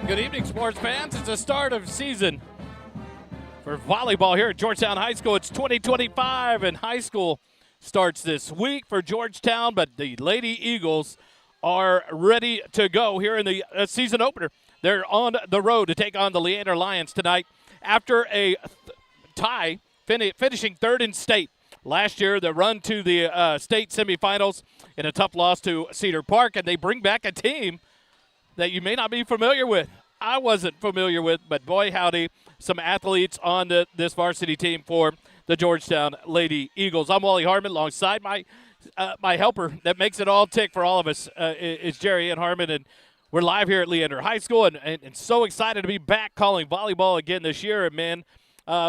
Good evening, sports fans. It's the start of season for volleyball here at Georgetown High School. It's 2025, and high school starts this week for Georgetown, but the Lady Eagles are ready to go here in the season opener. They're on the road to take on the Leander Lions tonight after a tie, finishing third in state. Last year, the run to the state semifinals in a tough loss to Cedar Park, and they bring back a team that you may not be familiar with. I wasn't familiar with, but boy, howdy, some athletes on this varsity team for the Georgetown Lady Eagles. I'm Wally Harmon, alongside my helper that makes it all tick for all of us is Jerry Ann Harmon, and we're live here at Leander High School, and so excited to be back calling volleyball again this year. And man,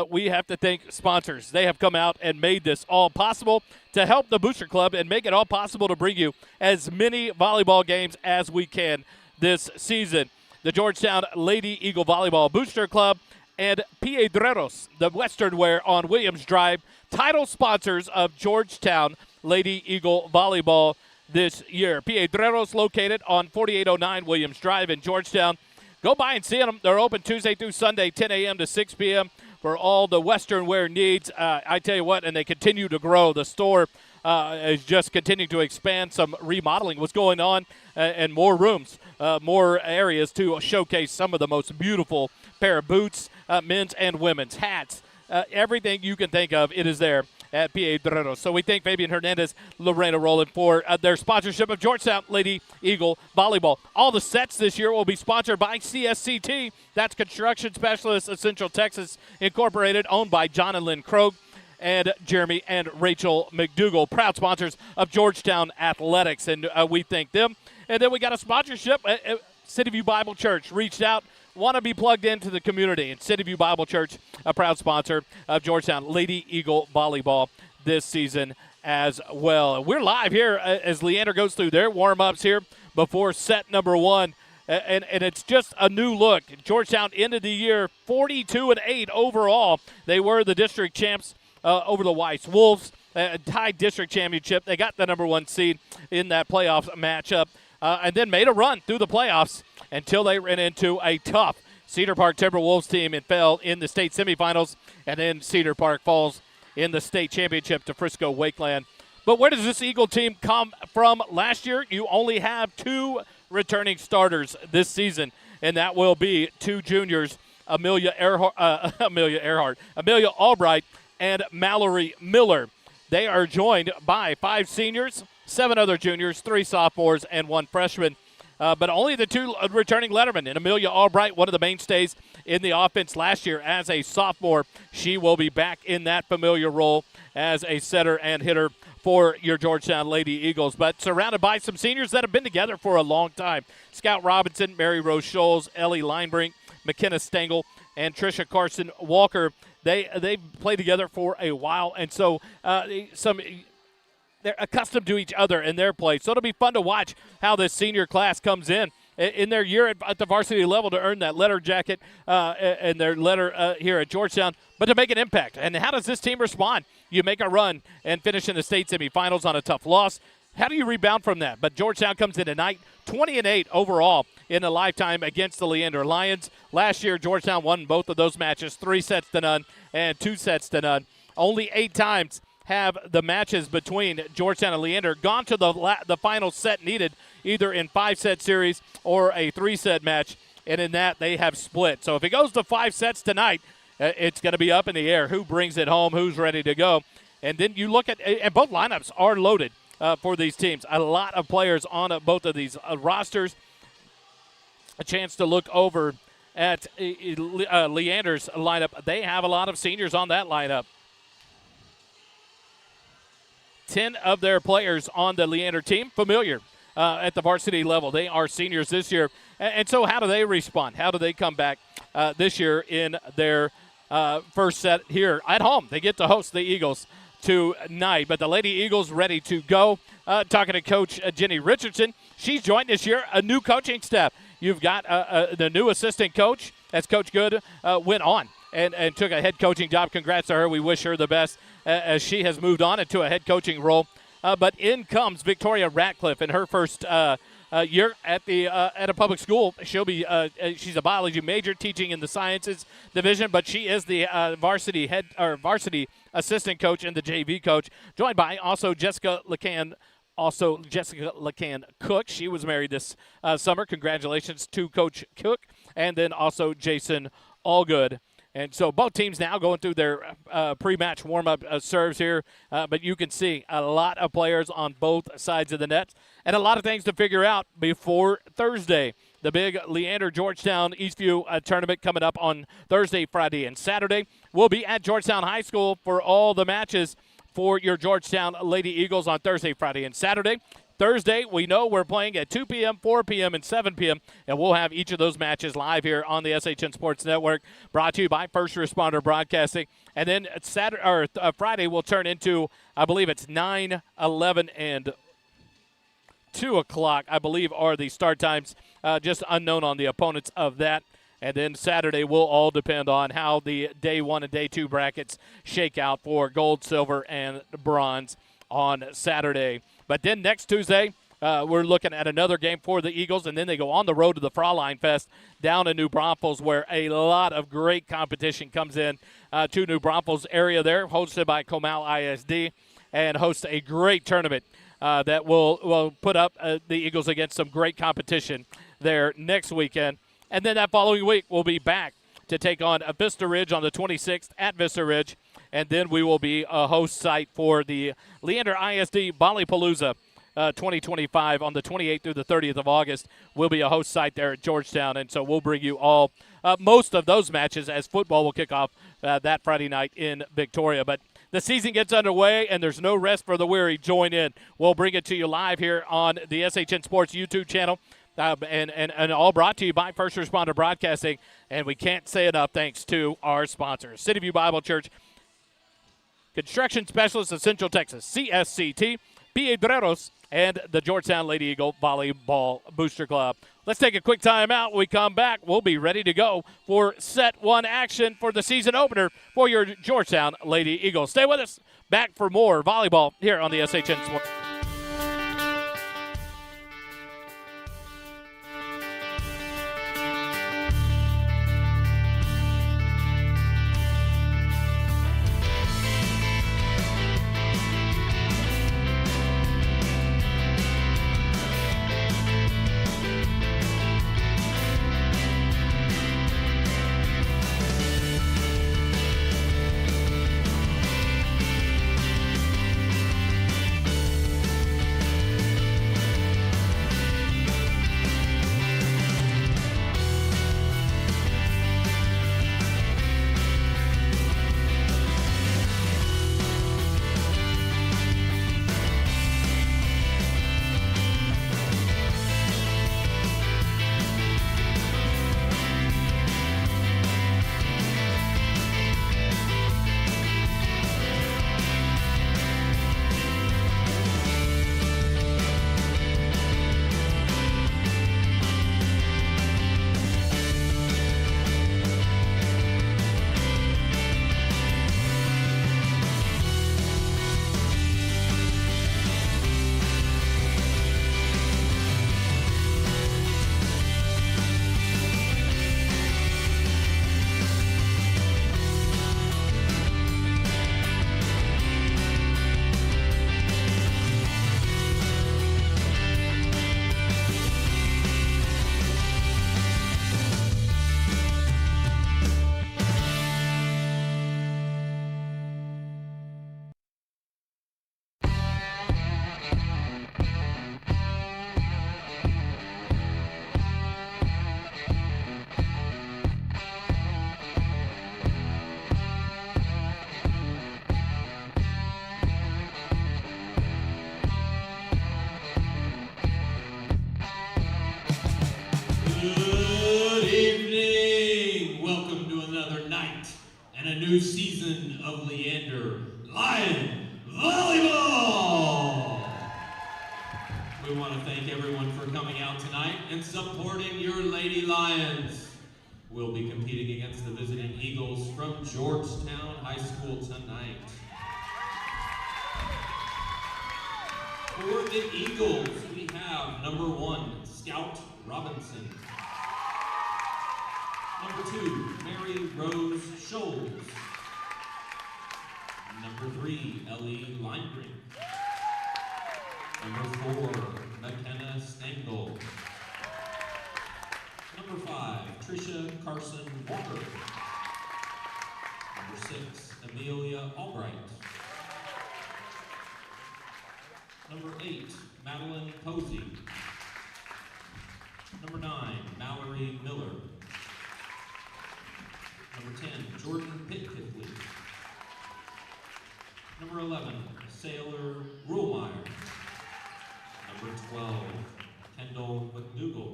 we have to thank sponsors. They have come out and made this all possible to help the Booster Club and make it all possible to bring you as many volleyball games as we can this season. The Georgetown Lady Eagle Volleyball Booster Club and Piedreros, the Western Wear on Williams Drive, title sponsors of Georgetown Lady Eagle Volleyball this year. Piedreros, located on 4809 Williams Drive in Georgetown. Go by and see them. They're open Tuesday through Sunday, 10 a.m. to 6 p.m. for all the Western Wear needs. I tell you what, and they continue to grow. The store is just continuing to expand. Some remodeling was going on, and more rooms, more areas to showcase some of the most beautiful pair of boots, men's and women's, hats, everything you can think of, it is there at Piedreros. So we thank Fabian Hernandez, Lorena Rowland for their sponsorship of Georgetown Lady Eagle Volleyball. All the sets this year will be sponsored by CSCT. That's Construction Specialists of Central Texas Incorporated, owned by John and Lynn Krogh and Jeremy and Rachel McDougall, proud sponsors of Georgetown Athletics, and we thank them. And then we got a sponsorship. City View Bible Church reached out, want to be plugged into the community, and City View Bible Church, a proud sponsor of Georgetown Lady Eagle Volleyball this season as well. We're live here as Leander goes through their warm-ups here before set number one. And it's just a new look. Georgetown ended the year 42-8 overall. They were the district champs over the Weiss Wolves, tied district championship. They got the number one seed in that playoff matchup, and then made a run through the playoffs until they ran into a tough Cedar Park Timberwolves team and fell in the state semifinals, and then Cedar Park falls in the state championship to Frisco Wakeland But where does this Eagle team come from? Last year, you only have 2 returning starters this season, and that will be 2 juniors, Amelia Albright and Mallory Miller. They are joined by 5 seniors, 7 other juniors, 3 sophomores, and 1 freshman. But only the 2 returning lettermen. And Amelia Albright, one of the mainstays in the offense last year as a sophomore. She will be back in that familiar role as a setter and hitter for your Georgetown Lady Eagles. But surrounded by some seniors that have been together for a long time. Scout Robinson, Mary Rose Scholes, Ellie Linebrink, McKenna Stengel, and Tricia Carson Walker. They've played together for a while, and so they're accustomed to each other in their play. So it'll be fun to watch how this senior class comes in their year at the varsity level to earn that letter jacket and their letter here at Georgetown, but to make an impact. And how does this team respond? You make a run and finish in the state semifinals on a tough loss. How do you rebound from that? But Georgetown comes in tonight 20-8 overall in a lifetime against the Leander Lions. Last year, Georgetown won both of those matches, 3-0 and 2-0. Only 8 times have the matches between Georgetown and Leander gone to the final set needed, either in 5-set series or a 3-set match, and in that they have split. So if it goes to 5 sets tonight, it's going to be up in the air. Who brings it home? Who's ready to go? And then you look at, and both lineups are loaded for these teams. A lot of players on both of these rosters. A chance to look over at Leander's lineup. They have a lot of seniors on that lineup. 10 of their players on the Leander team familiar at the varsity level. They are seniors this year. And so how do they respond? How do they come back this year in their first set here at home? They get to host the Eagles tonight. But the Lady Eagles ready to go. Talking to Coach Jenny Richardson. She's joined this year a new coaching staff. You've got the new assistant coach, as Coach Good went on and took a head coaching job. Congrats to her. We wish her the best as she has moved on into a head coaching role. But in comes Victoria Ratcliffe in her first year at a public school. She'll be she's a biology major teaching in the sciences division, but she is the varsity assistant coach and the JV coach, joined by also Jessica LeCan Cook. She was married this summer. Congratulations to Coach Cook, and then also Jason Allgood. And so both teams now going through their pre-match warm-up serves here. But you can see a lot of players on both sides of the net and a lot of things to figure out before Thursday. The big Leander-Georgetown Eastview tournament coming up on Thursday, Friday, and Saturday. We'll be at Georgetown High School for all the matches for your Georgetown Lady Eagles on Thursday, Friday, and Saturday. Thursday, we know we're playing at 2 p.m., 4 p.m., and 7 p.m., and we'll have each of those matches live here on the SHN Sports Network, brought to you by First Responder Broadcasting. And then Friday will turn into, I believe it's 9, 11, and 2 o'clock, I believe, are the start times, just unknown on the opponents of that. And then Saturday will all depend on how the Day 1 and Day 2 brackets shake out for gold, silver, and bronze on Saturday. But then next Tuesday, we're looking at another game for the Eagles, and then they go on the road to the Fraulein Fest down in New Braunfels, where a lot of great competition comes in to New Braunfels area there, hosted by Comal ISD, and hosts a great tournament that will put up the Eagles against some great competition there next weekend. And then that following week, we'll be back to take on Vista Ridge on the 26th at Vista Ridge. And then we will be a host site for the Leander ISD Volleypalooza 2025 on the 28th through the 30th of August. We'll be a host site there at Georgetown. And so we'll bring you all most of those matches as football will kick off that Friday night in Victoria. But the season gets underway, and there's no rest for the weary. Join in. We'll bring it to you live here on the SHN Sports YouTube channel. And all brought to you by First Responder Broadcasting. And we can't say enough thanks to our sponsors, City View Bible Church, Construction Specialists of Central Texas, CSCT, Piedreros, and the Georgetown Lady Eagle Volleyball Booster Club. Let's take a quick time out. When we come back, we'll be ready to go for set 1 action for the season opener for your Georgetown Lady Eagles. Stay with us. Back for more volleyball here on the SHN Sports. new season of Leander Lion Volleyball. We want to thank everyone for coming out tonight and supporting your Lady Lions. We'll be competing against the visiting Eagles from Georgetown High School tonight. For the Eagles, we have number 1, Scout Robinson. Number 2, Mary Rose Scholes. Number 3, Ellie Lindgren. Number 4, McKenna Stengel. Number 5, Tricia Carson Walker. Number 6, Amelia Albright. Number 8, Madeline Posey. Number 9, Mallory Miller. Number 10, Jordan Pitkiffley. Number 11, Sailor Ruhlmeyer. Number 12, Kendall McDougall.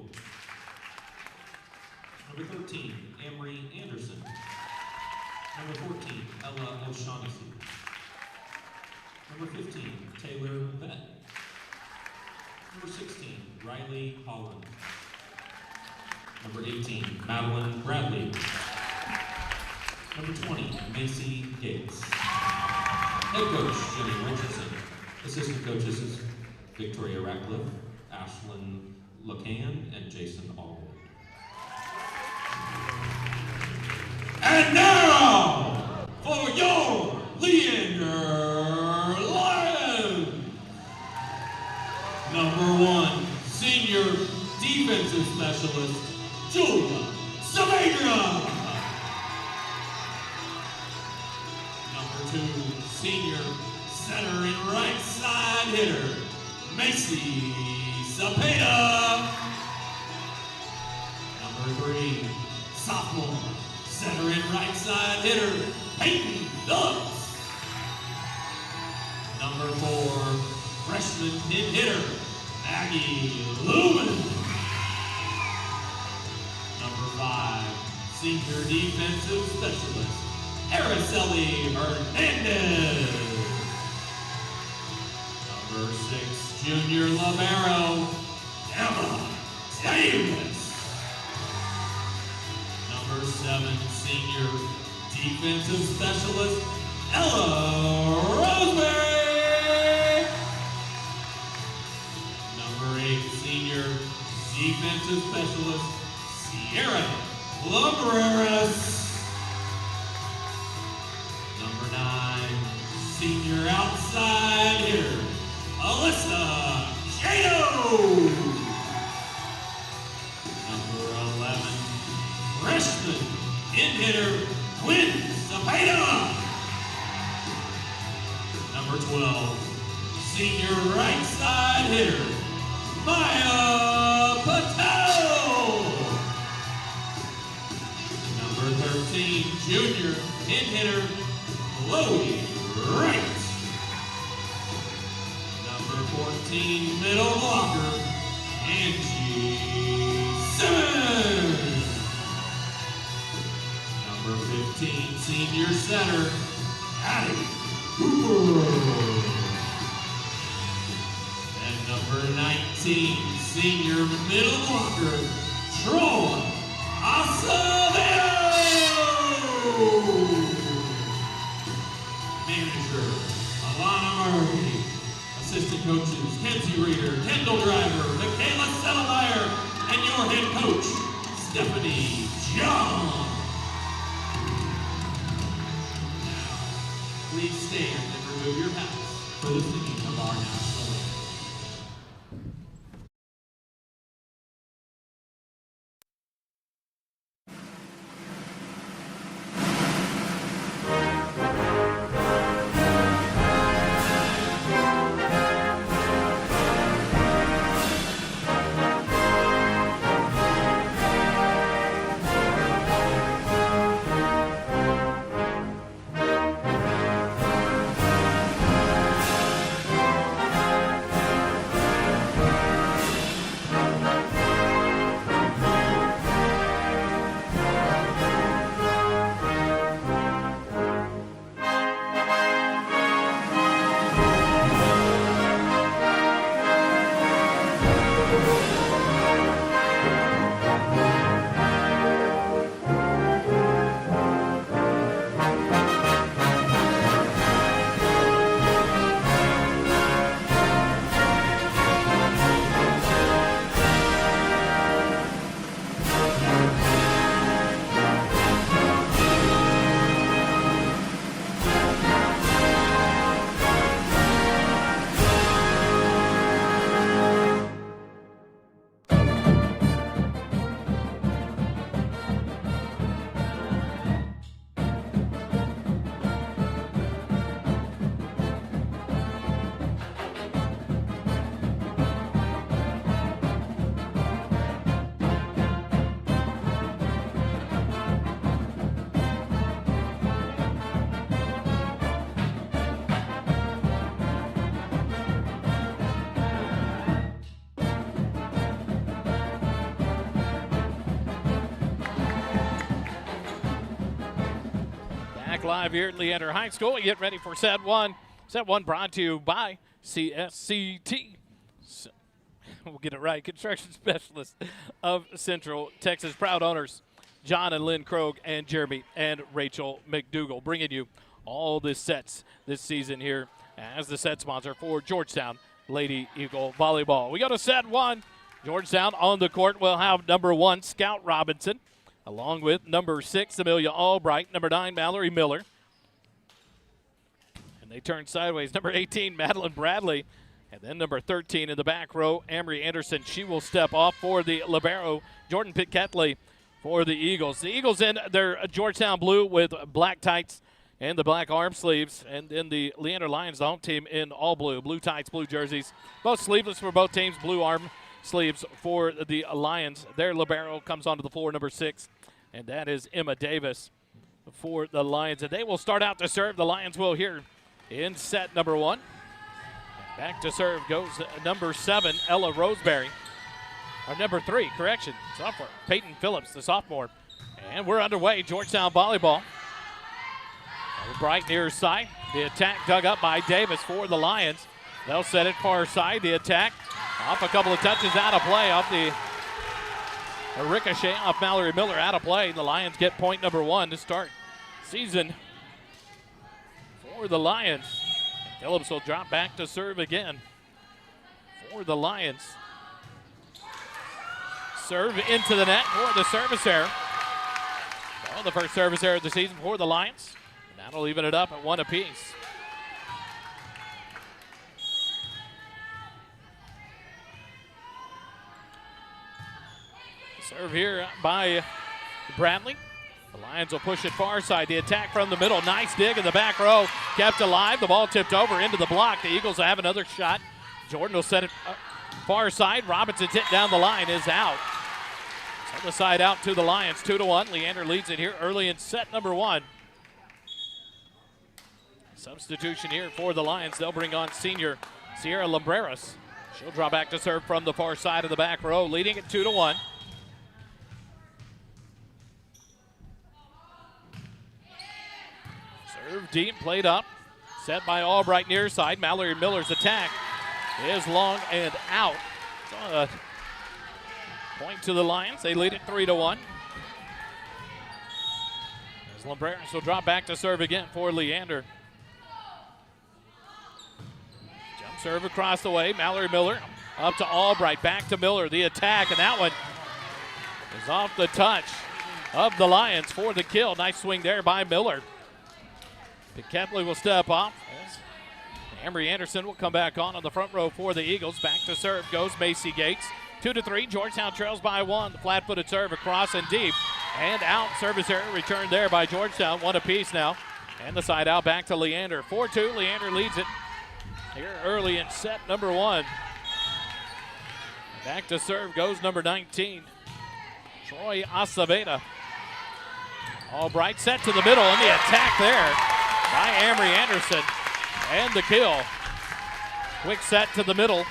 Number 13, Amory Anderson. Number 14, Ella O'Shaughnessy. Number 15, Taylor Bennett. Number 16, Riley Holland. Number 18, Madeline Bradley. Number 20, Macy Gates. Head coach, Jenny Richardson. Assistant coaches, Victoria Ratcliffe, Ashlyn LeCan, and Jason Allwood. And now, for your Leander Lions! Number 1, Senior Defensive Specialist, Julia Saavedra. Number 2, Senior Center and Right Side Hitter, Macy Zapata. Number 3, Sophomore Center and Right Side Hitter, Peyton Phillips. Number 4, Freshman Pin Hitter, Maggie Lumen. Number 5, Senior Defensive Specialist, Araceli Hernandez. Number 6, Junior Libero, Emma Davis. Number 7, Senior Defensive Specialist, Ella Roseberry. Number 8, Senior Defensive Specialist, Sierra Labreras. Number 9, Senior Outside Hitter, Alyssa Jado. Number 11, Freshman In Hitter, Quinn Zapata. Number 12, Senior Right Side Hitter, Maya Patel. Number 13, Junior In Hitter, Chloe Wright. Number 14, Middle Blocker, Angie Simmons. Number 15, Senior Center, Addie Cooper. And number 19, Senior Middle Blocker, Troy Acevedo. Manager, Alana Murray. Assistant coaches, Kenzie Reeder, Kendall Driver, Michaela Settlemeyer, and your head coach, Stephanie John. Now, please stand and remove your hats for the singing of our national anthem. live here at Leander High School. Get ready for set one. Set one brought to you by CSCT. We'll get it right. Construction Specialists of Central Texas. Proud owners John and Lynn Krogh and Jeremy and Rachel McDougall, bringing you all the sets this season here as the set sponsor for Georgetown Lady Eagle Volleyball. We go to set one. Georgetown on the court will have number 1, Scout Robinson, along with number 6, Amelia Albright, number 9, Mallory Miller. And they turn sideways. Number 18, Madeline Bradley. And then number 13 in the back row, Amory Anderson. She will step off for the libero, Jordan Pitketley for the Eagles. The Eagles in their Georgetown blue with black tights and the black arm sleeves. And then the Leander Lions, the home team, in all blue. Blue tights, blue jerseys. Both sleeveless for both teams, blue arm sleeves for the Lions. Their libero comes onto the floor, number 6. And that is Emma Davis for the Lions. And they will start out to serve. The Lions will here in set number 1. Back to serve goes number 7, Ella Roseberry. Or number 3, correction, sophomore, Peyton Phillips, the sophomore. And we're underway, Georgetown volleyball. Bright near side. The attack dug up by Davis for the Lions. They'll set it far side. The attack off a couple of touches, out of play, off the ricochet off Mallory Miller, out of play. The Lions get point number 1 to start season for the Lions. Phillips will drop back to serve again for the Lions. Serve into the net for the service error. Well, the first service error of the season for the Lions. And that'll even it up at 1 apiece. Serve here by Bradley. The Lions will push it far side. The attack from the middle. Nice dig in the back row. Kept alive. The ball tipped over into the block. The Eagles will have another shot. Jordan will set it far side. Robinson's hit down the line, is out. Set the side out to the Lions. 2-1. Leander leads it here early in set number 1. Substitution here for the Lions. They'll bring on senior Sierra Lumbreras. She'll draw back to serve from the far side of the back row, leading it 2-1. Serve deep, played up. Set by Albright near side. Mallory Miller's attack is long and out. So point to the Lions. They lead it 3-1. As Lumbreras will drop back to serve again for Leander. Jump serve across the way. Mallory Miller up to Albright. Back to Miller. The attack, and that one is off the touch of the Lions for the kill. Nice swing there by Miller. Kepley will step off. Amory Anderson will come back on the front row for the Eagles. Back to serve goes Macy Gates. 2-3. Georgetown trails by 1. The flat-footed serve across and deep. And out. Service error returned there by Georgetown. 1 apiece now. And the side out back to Leander. 4-2. Leander leads it here early in set number 1. Back to serve goes number 19, Troy Aceveda. Albright set to the middle, and the attack there by Amory Anderson, and the kill. Quick set to the middle,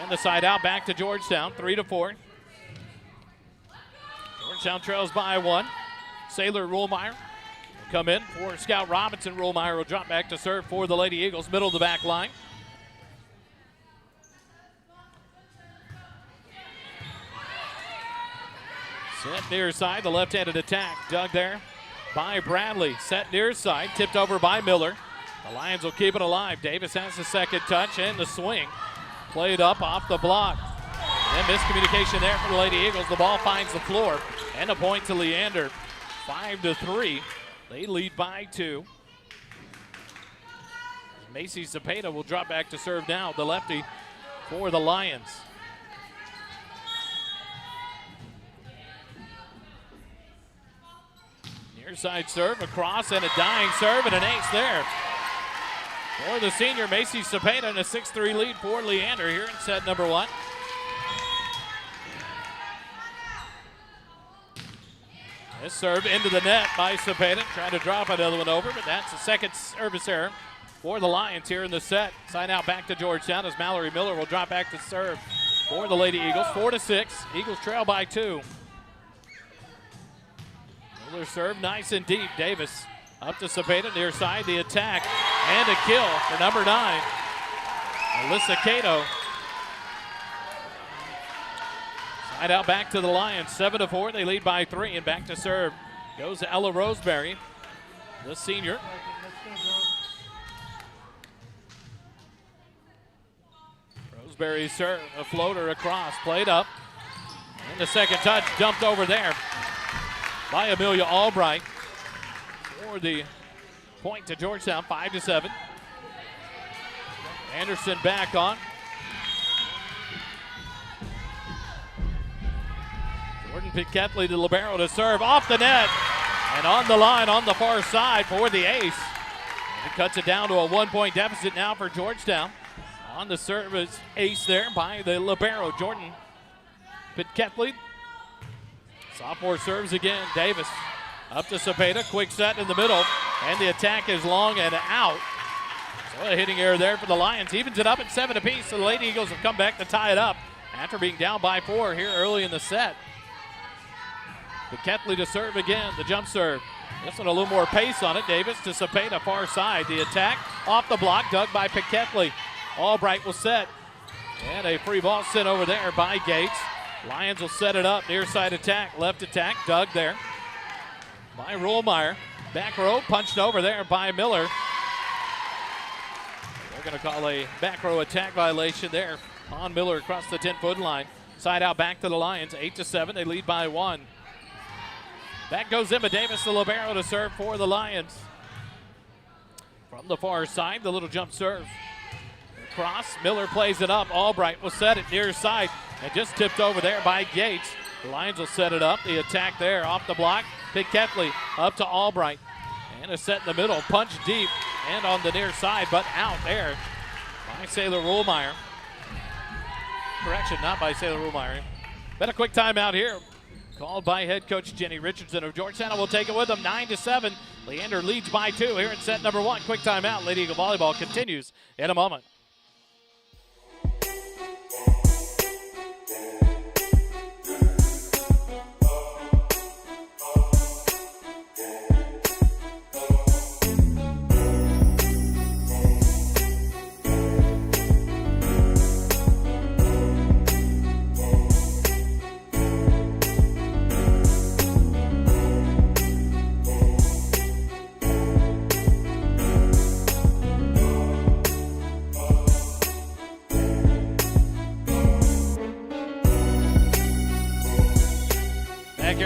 and the side out back to Georgetown, 3-4. Georgetown trails by 1. Sailor Ruhlmeyer will come in for Scout Robinson. Ruhlmeyer will drop back to serve for the Lady Eagles, middle of the back line. Set near side, the left-handed attack dug there by Bradley. Set near side, tipped over by Miller. The Lions will keep it alive. Davis has the second touch and the swing. Played up off the block. And miscommunication there for the Lady Eagles. The ball finds the floor. And a point to Leander. 5-3. They lead by 2. Macy Cepeda will drop back to serve now, the lefty for the Lions. Near side serve, across, and a dying serve, and an ace there for the senior Macy Cepeda, and a 6-3 lead for Leander here in set number 1. This serve into the net by Cepeda, trying to drop another one over, but that's the second service error for the Lions here in the set. Side out back to Georgetown as Mallory Miller will drop back to serve for the Lady Eagles. 4-6. Eagles trail by 2. Miller serve nice and deep. Davis Up to Cepeda, near side, the attack, and a kill for number 9, Alyssa Cato. Side out back to the Lions, 7-4. They lead by 3, and back to serve goes Ella Roseberry, the senior. Roseberry's serve, a floater across, played up. And the second touch dumped over there by Amelia Albright for the point to Georgetown, 5-7. Anderson back on. Jordan Pitketley, the libero, to serve off the net and on the line on the far side for the ace. It cuts it down to a 1-point deficit now for Georgetown. On the service ace there by the libero, Jordan Pitketley. Sophomore serves again. Davis up to Cepeda. Quick set in the middle. And the attack is long and out. So a hitting error there for the Lions. Evens it up at 7 apiece. So the Lady Eagles have come back to tie it up after being down by 4 here early in the set. Pitketley to serve again. The jump serve. This one a little more pace on it. Davis to Cepeda, far side. The attack off the block, dug by Pitketley. Albright will set. And a free ball sent over there by Gates. Lions will set it up. Near side attack, left attack, dug there by Ruhlmeyer. Back row punched over there by Miller. They're going to call a back row attack violation there on Miller across the 10-foot line. Side out back to the Lions, 8-7. They lead by 1. Back goes Emma Davis, the libero, to serve for the Lions. From the far side, the little jump serve. Cross, Miller plays it up. Albright will set it near side and just tipped over there by Gates. The Lions will set it up. The attack there off the block. Pitketley up to Albright. And a set in the middle. Punch deep and on the near side, but out there by Sailor Ruhlmeyer. Correction, not by Sailor Ruhlmeyer. Been a quick timeout here. Called by head coach Jenny Richardson of Georgetown. Will take it with them, 9-7. Leander leads by 2 here in set number 1. Quick timeout. Lady Eagle Volleyball continues in a moment.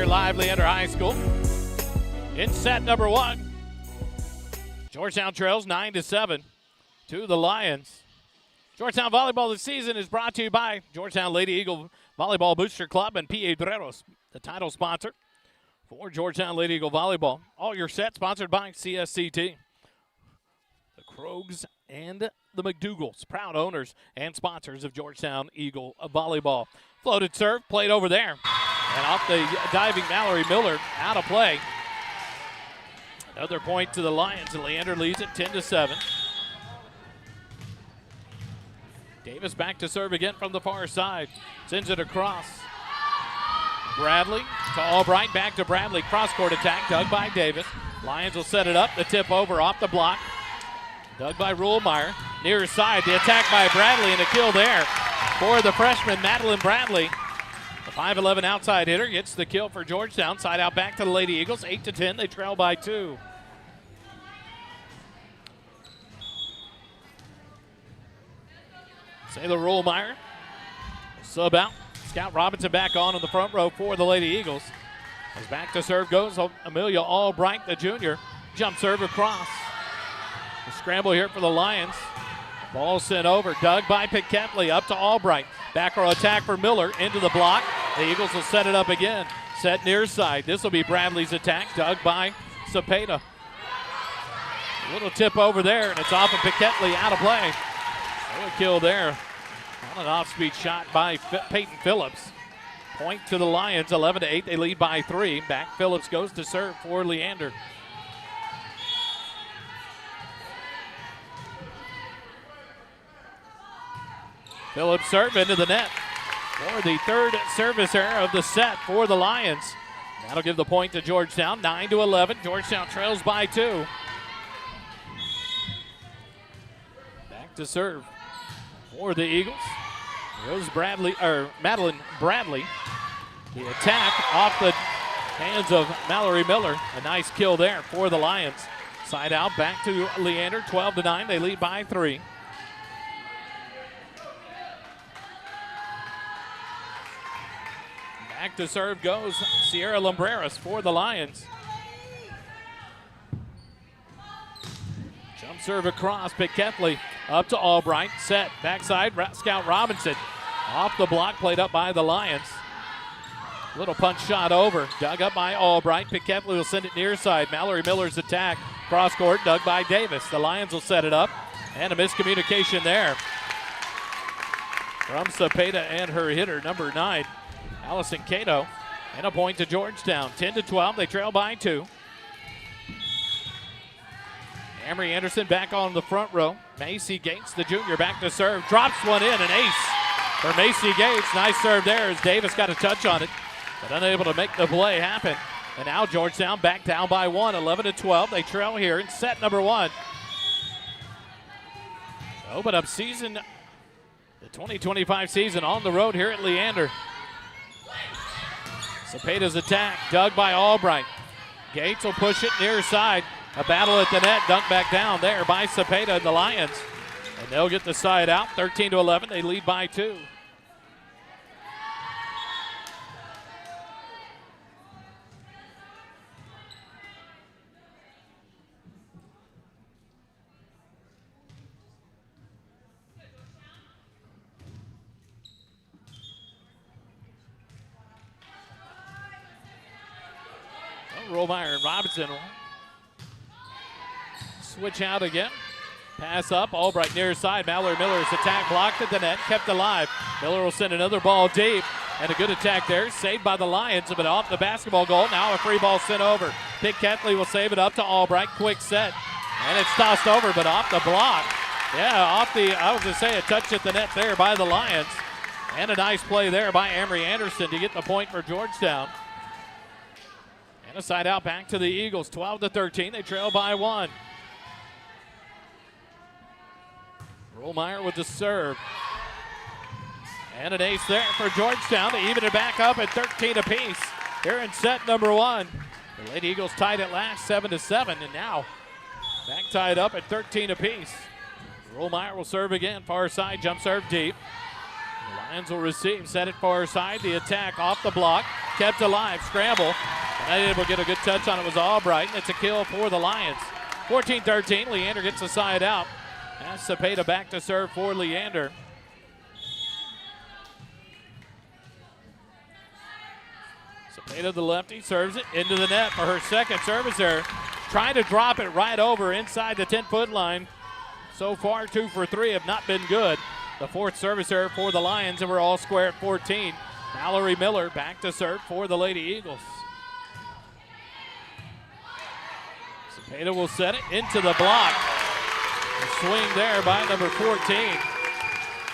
Live Leander High School in set number 1. Georgetown trails 9-7 to the Lions. Georgetown Volleyball this season is brought to you by Georgetown Lady Eagle Volleyball Booster Club and Piedreros, the title sponsor for Georgetown Lady Eagle Volleyball. All your sets sponsored by CSCT. The Krogs and the McDougals, proud owners and sponsors of Georgetown Eagle Volleyball. Floated serve, played over there. And off the diving Mallory Miller, out of play. Another point to the Lions, and Leander leads it 10-7. Davis back to serve again from the far side. Sends it across. Bradley to Albright, back to Bradley. Cross-court attack, dug by Davis. Lions will set it up, the tip over off the block. Dug by Ruhlmeyer. Near side, the attack by Bradley, and a kill there for the freshman, Madeline Bradley. The 5'11" outside hitter gets the kill for Georgetown. Side out back to the Lady Eagles, 8-10. They trail by 2. Sailor Ruhlmeyer sub out. Scout Robinson back on in the front row for the Lady Eagles. As back to serve goes Amelia Albright, the junior. Jump serve across. The scramble here for the Lions. Ball sent over, dug by Pitketley, up to Albright. Back row attack for Miller, into the block. The Eagles will set it up again. Set near side. This will be Bradley's attack, dug by Cepeda. A little tip over there, and it's off of Pitketley, out of play. So a kill there on an off-speed shot by Peyton Phillips. Point to the Lions, 11-8. They lead by 3. Back Phillips goes to serve for Leander. Phillips serve into the net for the third service error of the set for the Lions. That'll give the point to Georgetown, 9-11. Georgetown trails by 2. Back to serve for the Eagles. Goes Madeline Bradley. The attack off the hands of Mallory Miller. A nice kill there for the Lions. Side out, back to Leander, 12-9. They lead by 3. Back to serve goes Sierra Lumbreras for the Lions. Jump serve across, Ketley up to Albright. Set, backside, Scout Robinson. Off the block, played up by the Lions. Little punch shot over, dug up by Albright. Ketley will send it near side. Mallory Miller's attack, cross court, dug by Davis. The Lions will set it up, and a miscommunication there from Cepeda and her hitter, number 9. Allison Cato, and a point to Georgetown. 10-12, they trail by 2. Amory Anderson back on the front row. Macy Gates, the junior, back to serve. Drops one in, an ace for Macy Gates. Nice serve there as Davis got a touch on it, but unable to make the play happen. And now Georgetown back down by 1, 11-12. They trail here in set number 1. Open up season, the 2025 season on the road here at Leander. Cepeda's attack, dug by Albright. Gates will push it near side. A battle at the net, dunked back down there by Cepeda and the Lions. And they'll get the side out, 13-11. They lead by 2. Rollmeyer and Robinson will switch out again. Pass up, Albright near side. Mallory Miller's attack blocked at the net, kept alive. Miller will send another ball deep, and a good attack there, saved by the Lions, but off the basketball goal. Now a free ball sent over. Ketley will save it up to Albright, quick set, and it's tossed over, but off the block. Yeah, I was going to say a touch at the net there by the Lions, and a nice play there by Amory Anderson to get the point for Georgetown. And a side out back to the Eagles, 12-13. They trail by 1. Rollmeyer with the serve. And an ace there for Georgetown to even it back up at 13 apiece. Here in set number 1. The Lady Eagles tied at last 7-7, and now back tied up at 13 apiece. Rollmeyer will serve again, far side, jump serve deep. The Lions will receive, set it far side. The attack off the block, kept alive, scramble. Unable to get a good touch on it was Albright, and it's a kill for the Lions. 14-13, Leander gets the side out. As Cepeda back to serve for Leander. Cepeda, the lefty, serves it into the net for her second service there. Trying to drop it right over inside the 10-foot line. So far, 2 for 3 have not been good. The fourth service error for the Lions, and we're all square at 14. Mallory Miller back to serve for the Lady Eagles. Cepeda will set it into the block. A swing there by number 14,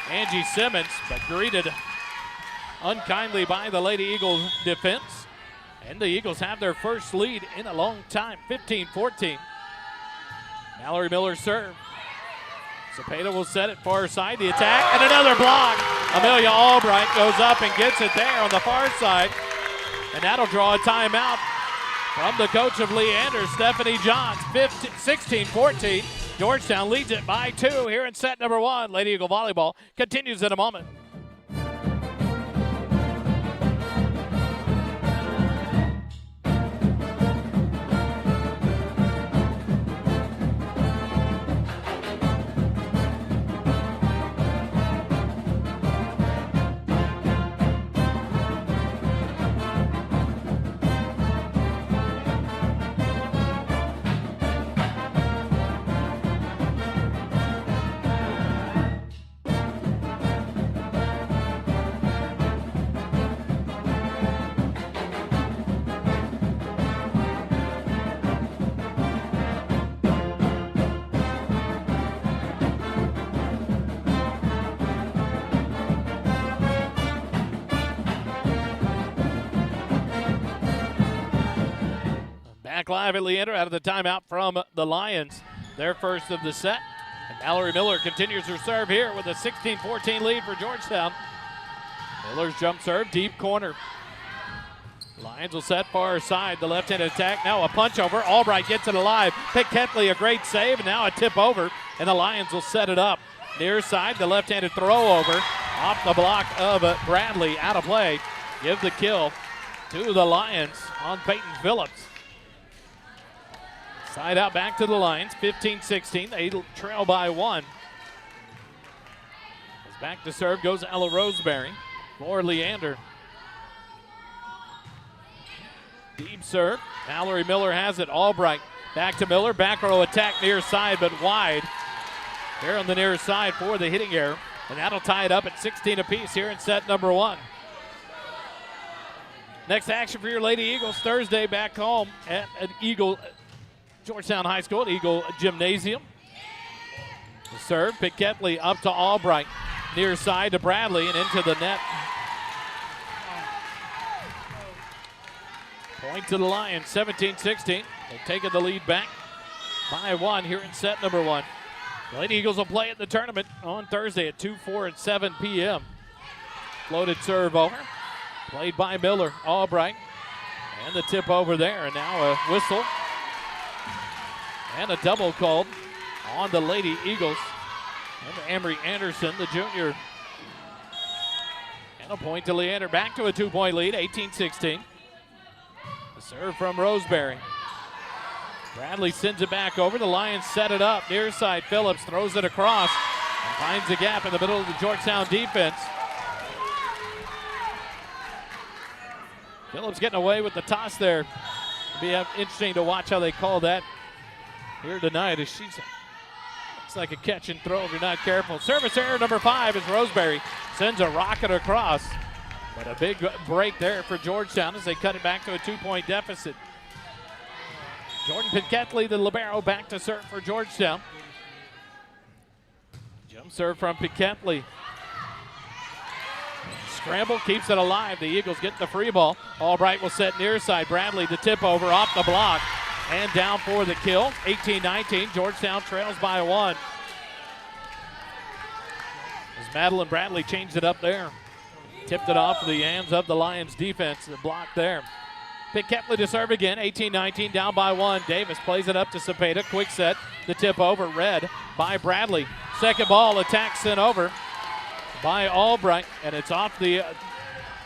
Angie Simmons, but greeted unkindly by the Lady Eagles defense. And the Eagles have their first lead in a long time, 15-14. Mallory Miller serve. Cepeda will set it far side, the attack, and another block. Amelia Albright goes up and gets it there on the far side. And that'll draw a timeout from the coach of Leander, Stephanie Johns. 16-14. Georgetown leads it by 2 here in set number 1. Lady Eagle Volleyball continues in a moment. back live at Leander out of the timeout from the Lions. Their first of the set. And Mallory Miller continues her serve here with a 16-14 lead for Georgetown. Miller's jump serve, deep corner. Lions will set far side. The left-handed attack. Now a punch over. Albright gets it alive. Pick Ketley, a great save, and now a tip over. And the Lions will set it up. Near side, the left-handed throw over. Off the block of Bradley. Out of play. Give the kill to the Lions on Peyton Phillips. Side out back to the Lions. 15-16. They trail by 1. As back to serve goes Ella Roseberry for Leander. Deep serve. Mallory Miller has it. Albright back to Miller. Back row attack near side, but wide. Here on the near side for the hitting error. And that'll tie it up at 16 apiece here in set number 1. Next action for your Lady Eagles Thursday back home at an Georgetown High School at Eagle Gymnasium. The serve. Pick Ketley up to Albright. Near side to Bradley and into the net. Point to the Lions, 17-16. They've taken the lead back by 1 here in set number 1. The Lady Eagles will play at the tournament on Thursday at 2, 4, and 7 p.m. Floated serve over. Played by Miller. Albright. And the tip over there. And now a whistle. And a double called on the Lady Eagles. And Amory Anderson, the junior. And a point to Leander. Back to a 2-point lead, 18-16. Serve from Roseberry. Bradley sends it back over. The Lions set it up. Near side, Phillips throws it across and finds a gap in the middle of the Georgetown defense. Phillips getting away with the toss there. It'll be interesting to watch how they call that here tonight. As looks like a catch and throw if you're not careful. Service error number 5 as Roseberry sends a rocket across. But a big break there for Georgetown as they cut it back to a 2-point deficit. Jordan Pinketley, the libero, back to serve for Georgetown. Jump serve from Pinketley. Scramble, keeps it alive. The Eagles get the free ball. Albright will set near side. Bradley, the tip over, off the block. And down for the kill. 18-19, Georgetown trails by 1. As Madeline Bradley changed it up there. Tipped it off the hands of the Lions defense. The block there. Pick Ketley to serve again. 18-19, down by 1. Davis plays it up to Cepeda. Quick set. The tip over. Read by Bradley. Second ball. Attack sent over by Albright. And it's off the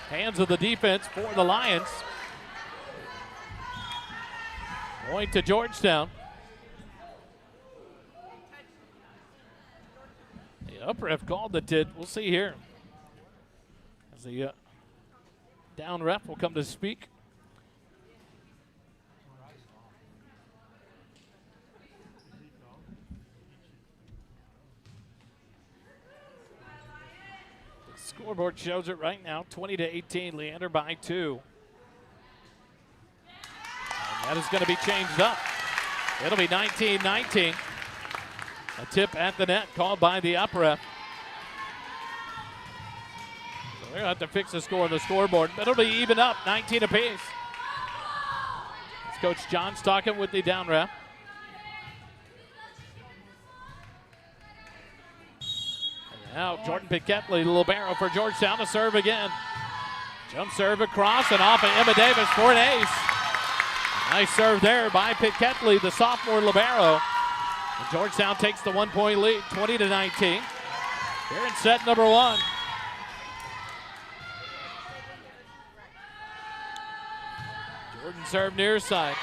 hands of the defense for the Lions. Point to Georgetown. The up ref called the tit. We'll see here. As the down ref will come to speak. The scoreboard shows it right now, 20-18, Leander by 2. And that is going to be changed up. It'll be 19-19. A tip at the net called by the up ref. They're going to have to fix the score on the scoreboard, but it'll be even up, 19 apiece. As Coach John's talking with the down ref. And now Jordan Pinketley, the libero for Georgetown to serve again. Jump serve across and off of Emma Davis for an ace. Nice serve there by Pinketley, the sophomore libero. And Georgetown takes the 1-point lead, 20-19. Here in set number 1. Jordan serve near side.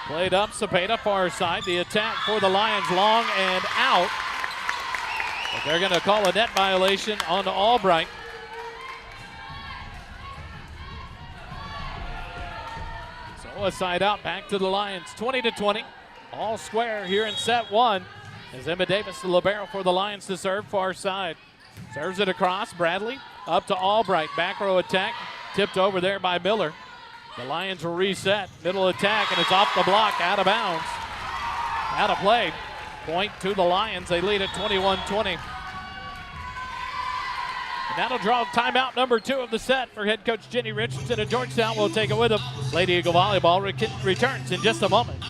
Played up, Cepeda far side. The attack for the Lions, long and out. But they're going to call a net violation on Albright. So a side out, back to the Lions. 20-20, all square here in set 1. As Emma Davis, the libero for the Lions to serve far side. Serves it across, Bradley up to Albright. Back row attack, tipped over there by Miller. The Lions will reset, middle attack, and it's off the block, out of bounds. Out of play. Point to the Lions. They lead at 21-20. That'll draw timeout number 2 of the set for head coach Jenny Richardson of Georgetown. We'll take it with him. Lady Eagle Volleyball returns in just a moment.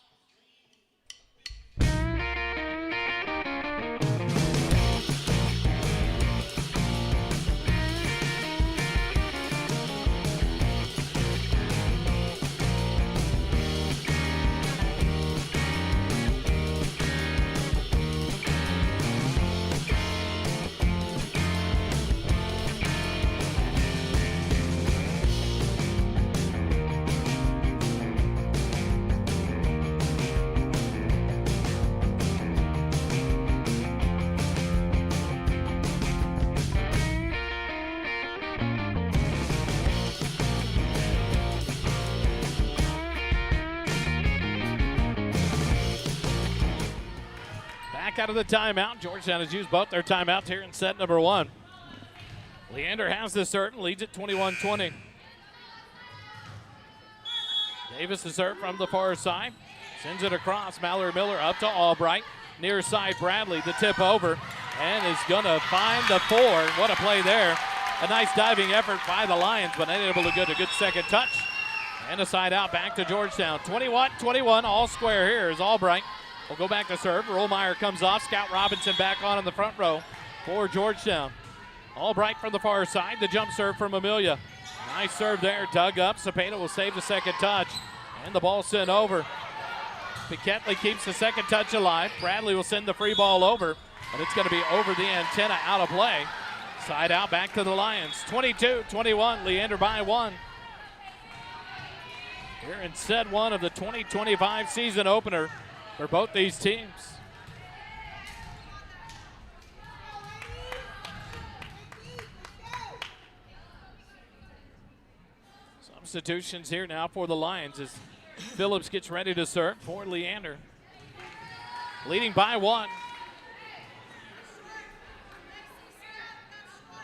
Out of the timeout. Georgetown has used both their timeouts here in set number 1. Leander has the serve and leads at 21-20. Davis the serve from the far side. Sends it across. Mallory Miller up to Albright. Near side Bradley, the tip over, and is going to find the 4. What a play there. A nice diving effort by the Lions, but unable to get a good second touch. And a side out back to Georgetown. 21-21, all square here is Albright. We'll go back to serve. Rollmeyer comes off. Scout Robinson back on in the front row for Georgetown. Albright from the far side. The jump serve from Amelia. Nice serve there. Dug up. Cepeda will save the second touch. And the ball sent over. Piquetley keeps the second touch alive. Bradley will send the free ball over. But it's going to be over the antenna, out of play. Side out back to the Lions. 22-21. Leander by 1. Here in set 1 of the 2025 season opener for both these teams. Substitutions here now for the Lions as Phillips gets ready to serve for Leander. Leading by 1.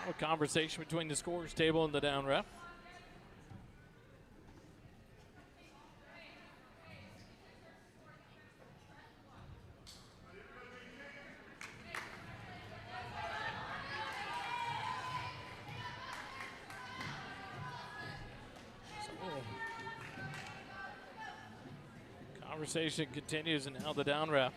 A conversation between the scorers table and the down ref. Conversation continues, and now the down ref.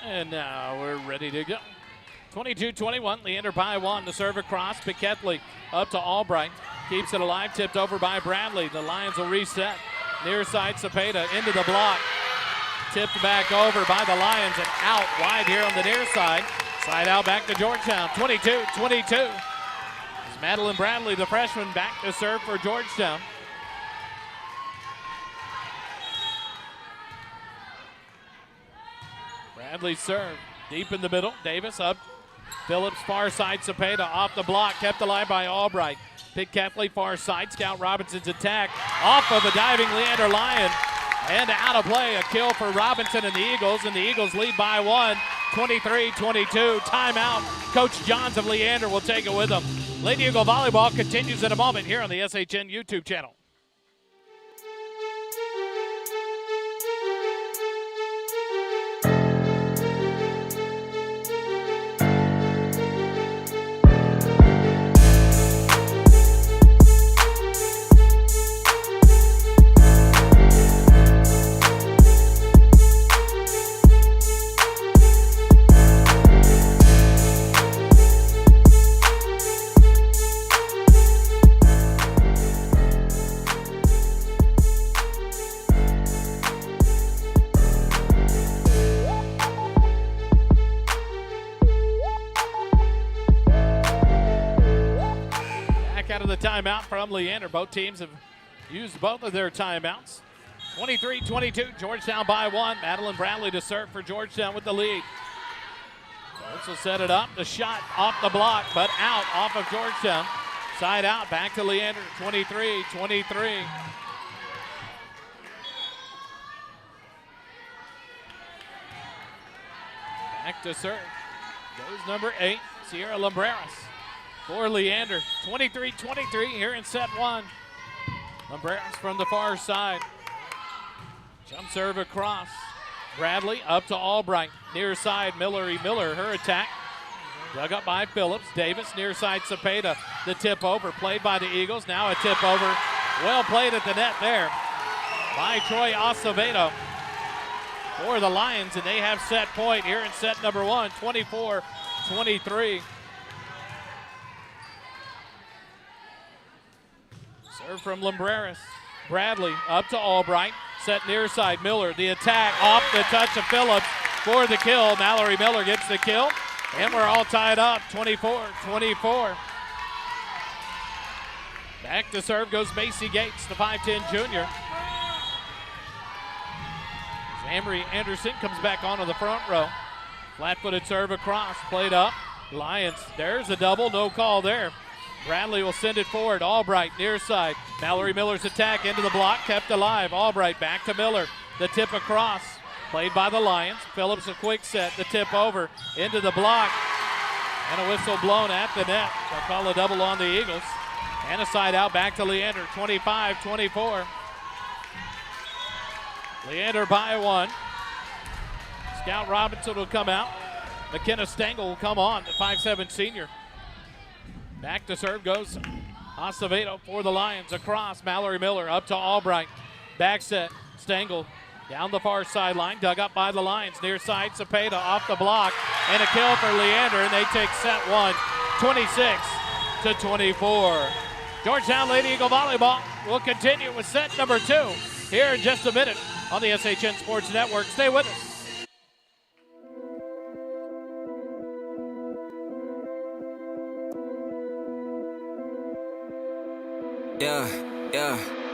And now we're ready to go. 22-21, Leander by 1. The serve across, Piquetley up to Albright. Keeps it alive, tipped over by Bradley. The Lions will reset. Near side, Cepeda into the block. Tipped back over by the Lions and out wide here on the near side. Side out back to Georgetown, 22-22. It's Madeline Bradley, the freshman, back to serve for Georgetown. Bradley serve, deep in the middle. Davis up. Phillips far side, Cepeda off the block, kept alive by Albright. Piquetley far side, Scout Robinson's attack. Off of a diving Leander Lion. And out of play, a kill for Robinson and the Eagles lead by 1. 23-22, timeout. Coach Johns of Leander will take it with them. Lady Eagle Volleyball continues in a moment here on the SHN YouTube channel. Timeout from Leander. Both teams have used both of their timeouts. 23-22, Georgetown by 1. Madeline Bradley to serve for Georgetown with the lead. Phillips will set it up. The shot off the block, but out off of Georgetown. Side out, back to Leander, 23-23. Back to serve. Goes number 8, Sierra Lumbreras. For Leander, 23-23 here in set 1. Lumbreras from the far side. Jump serve across. Bradley up to Albright. Near side, Miller, her attack. Dug up by Phillips. Davis, near side, Cepeda. The tip over, played by the Eagles. Now a tip over. Well played at the net there by Troy Acevedo for the Lions, and they have set point here in set number one, 24-23. Serve from Lumbreras. Bradley up to Albright. Set near side, Miller. The attack off the touch of Phillips for the kill. Mallory Miller gets the kill, and we're all tied up, 24-24. Back to serve goes Macy Gates, the 5'10 junior. Amory Anderson comes back onto the front row. Flat-footed serve across, played up. Lions, there's a double, no call there. Bradley will send it forward. Albright near side. Mallory Miller's attack into the block, kept alive. Albright back to Miller. The tip across, played by the Lions. Phillips a quick set, the tip over into the block. And a whistle blown at the net. They'll call a double on the Eagles. And a side out back to Leander, 25-24. Leander by one. Scout Robinson will come out. McKenna Stengel will come on, the 5'7 senior. Back to serve goes Acevedo for the Lions. Across, Mallory Miller up to Albright. Back set, Stengel down the far sideline, dug up by the Lions. Near side, Cepeda off the block. And a kill for Leander, and they take set one, 26-24. Georgetown Lady Eagle Volleyball will continue with set number two here in just a minute on the SHN Sports Network. Stay with us.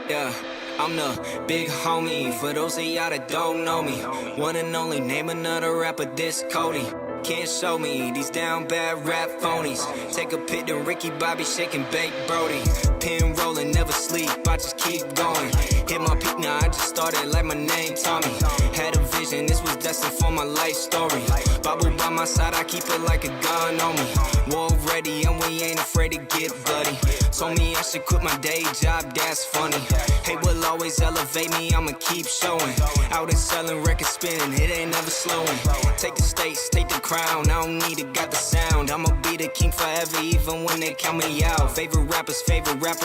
Yeah. I'm the big homie. For those of y'all that don't know me, one and only, name another rapper this Cody. Can't show me these down bad rap phonies. Take a pic to Ricky Bobby shaking Bake Brody. Pin rolling, never sleep, I just keep going. Hit my peak now, I just started like my name Tommy. Had a vision, this was destined for my life story. Bible by my side, I keep it like a gun on me. War ready, and we ain't afraid to get bloody. Told me I should quit my day job, that's funny. Hate will always elevate me, I'ma keep showing. Out and selling, record spinning, it ain't never slowing. Take the stakes, take the crown, I don't need it, got the sound. I'ma be the king forever, even when they count me out. Favorite rapper,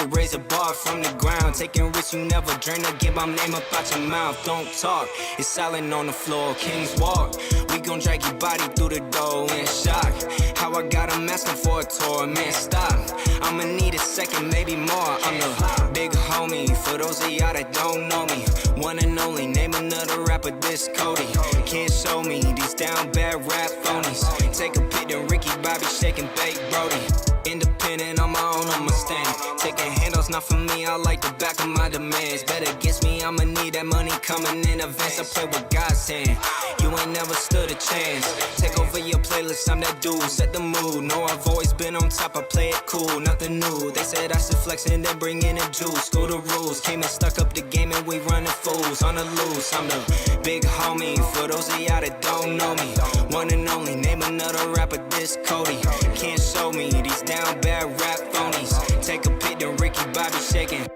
raise a bar from the ground. Taking risks you never dreamed of, get my name up out your mouth. Don't talk, it's silent on the floor, kings walk. We gon' drag your body through the door in shock. How I got them asking for a tour, man, stop. I'ma need a second, maybe more. I'm the big homie, for those of y'all that don't know me. One and only, name another rapper this Cody. Can't show me these down bad rap phonies. Take a pic to Ricky Bobby shaking Bake Brody. Independent on my own, on my stand. Taking handles, not for me, I like the back of my demands. Bet against me, I'ma need that money coming in advance. I play with God's hand, you ain't never stood a chance. Take over your playlist, I'm that dude, set the mood. Know I've always been on top, I play it cool, nothing new. They said I should flex and then bring in the juice. School the rules, came and stuck up the game and we running fools. On the loose, I'm the big homie, for those of y'all that don't know me. One and only, name another rapper this Cody. Can't show me these down bad rap phonies. Take a pic to Ricky Bobby shaking.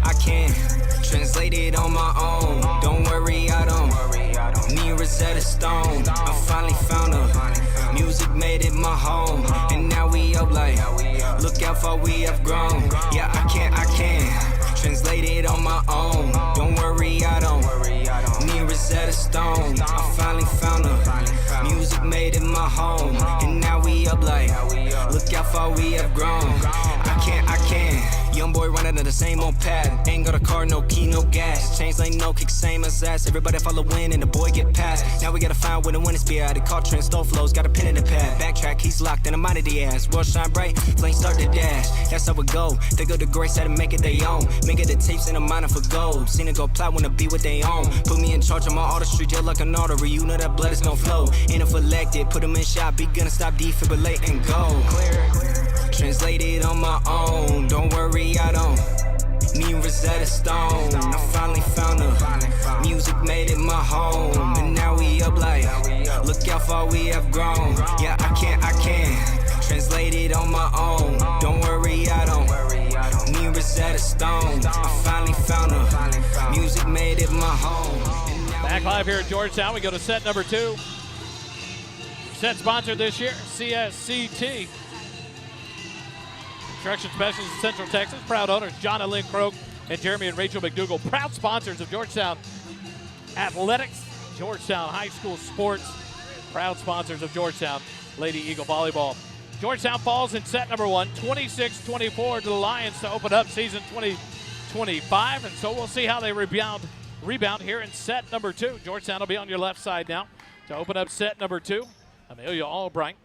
I can't translate it on my own. Don't worry, I don't need Rosetta Stone. I finally found her. Music made it my home, and now we up like, look how far we have grown. Yeah, I can't translate it on my own. Don't worry, I don't need Rosetta Stone. I finally found her. Music made it my home, and now we up like, look how far we have grown. I can't. Young boy running to the same old path. Ain't got a car, no key, no gas. Chains ain't no kick, same as ass. Everybody follow in and the boy get past. Now we gotta find where the winners be at. The car trend, stole flows, got a pin in the pad. Backtrack, he's locked and I'm out of the ass. World shine bright, flames start to dash. That's how it go. They go to grace, had to make it they own. Make it the tapes in a miner for gold. Seen it go plot, wanna be what they own. Put me in charge of my artistry, just like an artery. You know that blood is gon' flow. Ain't if elected, put him in shot. Be gonna stop, defibrillate and go. Translate it on my own. Don't worry, I don't need Rosetta Stone. I finally found her. Music made it my home, and now we up like, look how far we have grown. Yeah, I can't translate it on my own. Don't worry, I don't need Rosetta Stone. I finally found her. Music made it my home. Back live here at Georgetown, we go to set number 2. Set sponsored this year, CSCT. Construction Specialists in Central Texas. Proud owners, John and Lynn Croak and Jeremy and Rachel McDougall. Proud sponsors of Georgetown Athletics, Georgetown High School Sports. Proud sponsors of Georgetown Lady Eagle Volleyball. Georgetown falls in set number 1, 26-24 to the Lions to open up season 2025. And so we'll see how they rebound here in set number 2. Georgetown will be on your left side now to open up set number 2. Amelia Albright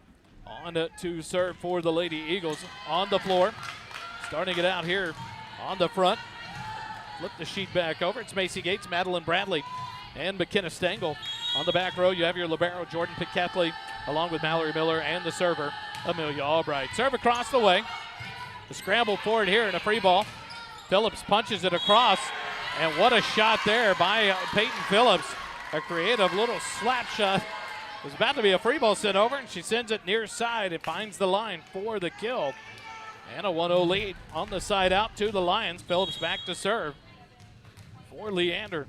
on to serve for the Lady Eagles on the floor. Starting it out here on the front. Flip the sheet back over. It's Macy Gates, Madeline Bradley, and McKenna Stengel. On the back row, you have your libero, Jordan Pickethley, along with Mallory Miller and the server, Amelia Albright. Serve across the way. The scramble forward here in a free ball. Phillips punches it across, and what a shot there by Peyton Phillips. A creative little slap shot. It was about to be a free ball sent over, and she sends it near side and finds the line for the kill. And a 1-0 lead on the side out to the Lions. Phillips back to serve for Leander.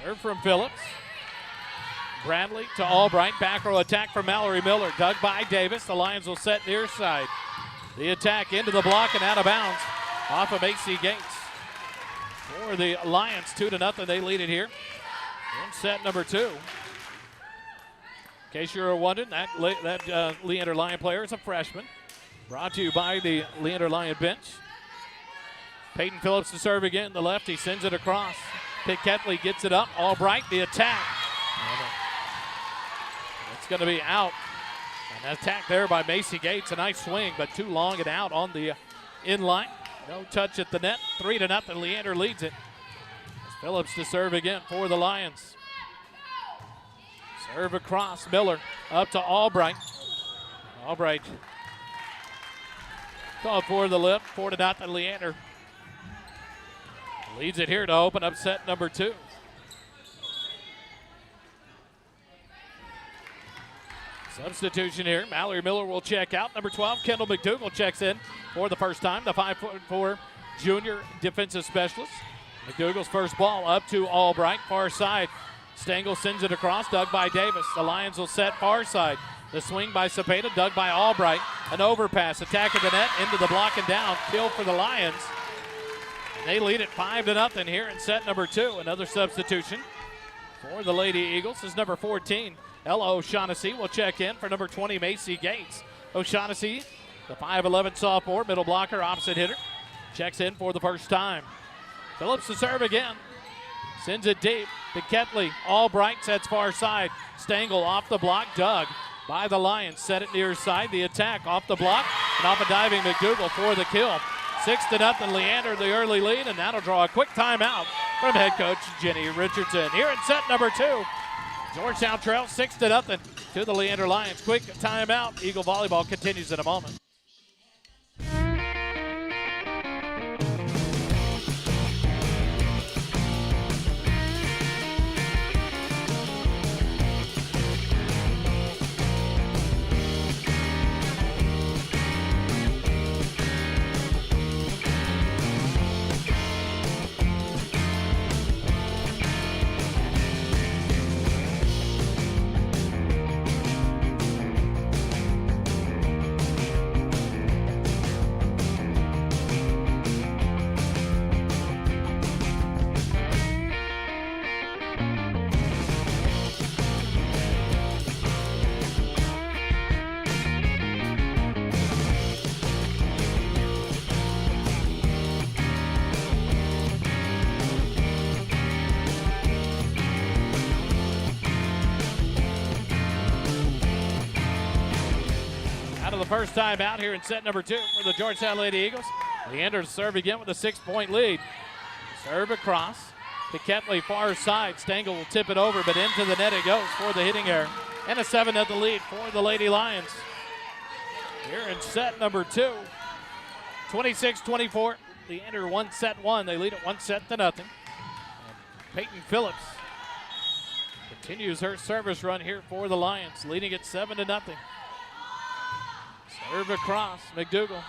Serve from Phillips. Bradley to Albright. Back row attack from Mallory Miller. Dug by Davis. The Lions will set near side. The attack into the block and out of bounds off of Macy Gates. For the Lions, 2-0. They lead it here in set number 2. In case you're wondering, that Leander Lion player is a freshman. Brought to you by the Leander Lion bench. Peyton Phillips to serve again. The lefty sends it across. Pickethley gets it up. Albright, the attack. It's going to be out. An attack there by Macy Gates. A nice swing, but too long and out on the in-line. No touch at the net. 3-0. Leander leads it. Phillips to serve again for the Lions. Serve across. Miller up to Albright. Albright called for the lift. 4-0. Leander leads it here to open up set number 2. Substitution here. Mallory Miller will check out. Number 12, Kendall McDougall checks in for the first time. The 5'4" junior defensive specialist. McDougall's first ball up to Albright, far side. Stengel sends it across, dug by Davis. The Lions will set far side. The swing by Cepeda, dug by Albright. An overpass, attack at the net, into the block and down. Kill for the Lions. And they lead it 5-0 here in set number 2. Another substitution for the Lady Eagles is number 14. Ella O'Shaughnessy will check in for number 20, Macy Gates. O'Shaughnessy, the 5'11" sophomore, middle blocker, opposite hitter, checks in for the first time. Phillips to serve again. Sends it deep. Pickethley, Albright sets far side. Stengel off the block, dug by the Lions. Set it near side. The attack off the block and off a diving McDougall for the kill. 6-0. Leander the early lead, and that'll draw a quick timeout from head coach Jenny Richardson. Here in set number 2, Georgetown trails 6-0 to the Leander Lions. Quick timeout. Eagle volleyball continues in a moment. The first time out here in set number 2 for the Georgetown Lady Eagles. Leander to serve again with a 6-point lead. Serve across. Pickethley far side. Stengel will tip it over, but into the net it goes for the hitting error. And a 7-0 lead for the Lady Lions. Here in set number 2. 26-24. Leander 1-1. They lead it 1-0. Peyton Phillips continues her service run here for the Lions, leading it 7-0. Serve across, McDougal.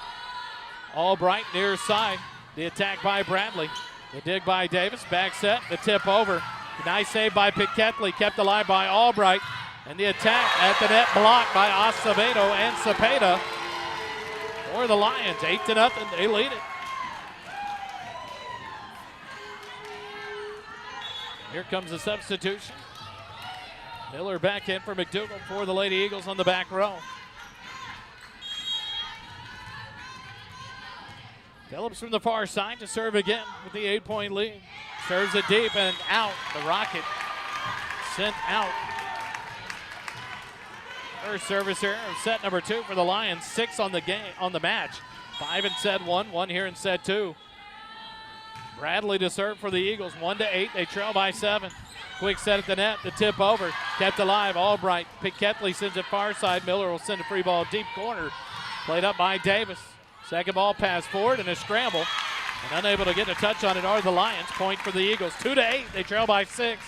Albright near side. The attack by Bradley. The dig by Davis. Back set. The tip over. Nice save by Piquetley. Kept alive by Albright. And the attack at the net blocked by Acevedo and Cepeda for the Lions. 8-0. They lead it. Here comes the substitution. Miller back in for McDougal for the Lady Eagles on the back row. Phillips from the far side to serve again with the 8-point lead. Serves it deep and out. The Rocket sent out. First service here of set number 2 for the Lions. 6 on the game, on the match. 5 in set 1, 1 here in set 2. Bradley to serve for the Eagles. 1-8. They trail by 7. Quick set at the net. The tip over. Kept alive. Albright. Piquetley sends it far side. Miller will send a free ball deep corner. Played up by Davis. Second ball pass forward and a scramble. And unable to get a touch on it are the Lions. Point for the Eagles. 2-8. They trail by 6.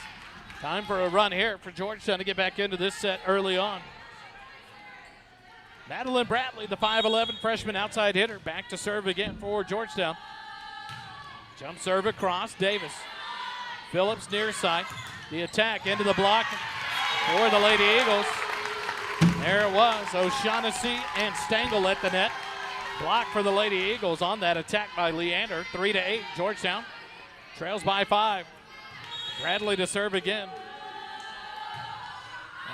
Time for a run here for Georgetown to get back into this set early on. Madeline Bradley, the 5'11 freshman outside hitter, back to serve again for Georgetown. Jump serve across. Davis. Phillips near side. The attack into the block for the Lady Eagles. There it was. O'Shaughnessy and Stengel at the net. Block for the Lady Eagles on that attack by Leander. 3-8. Georgetown trails by 5. Bradley to serve again.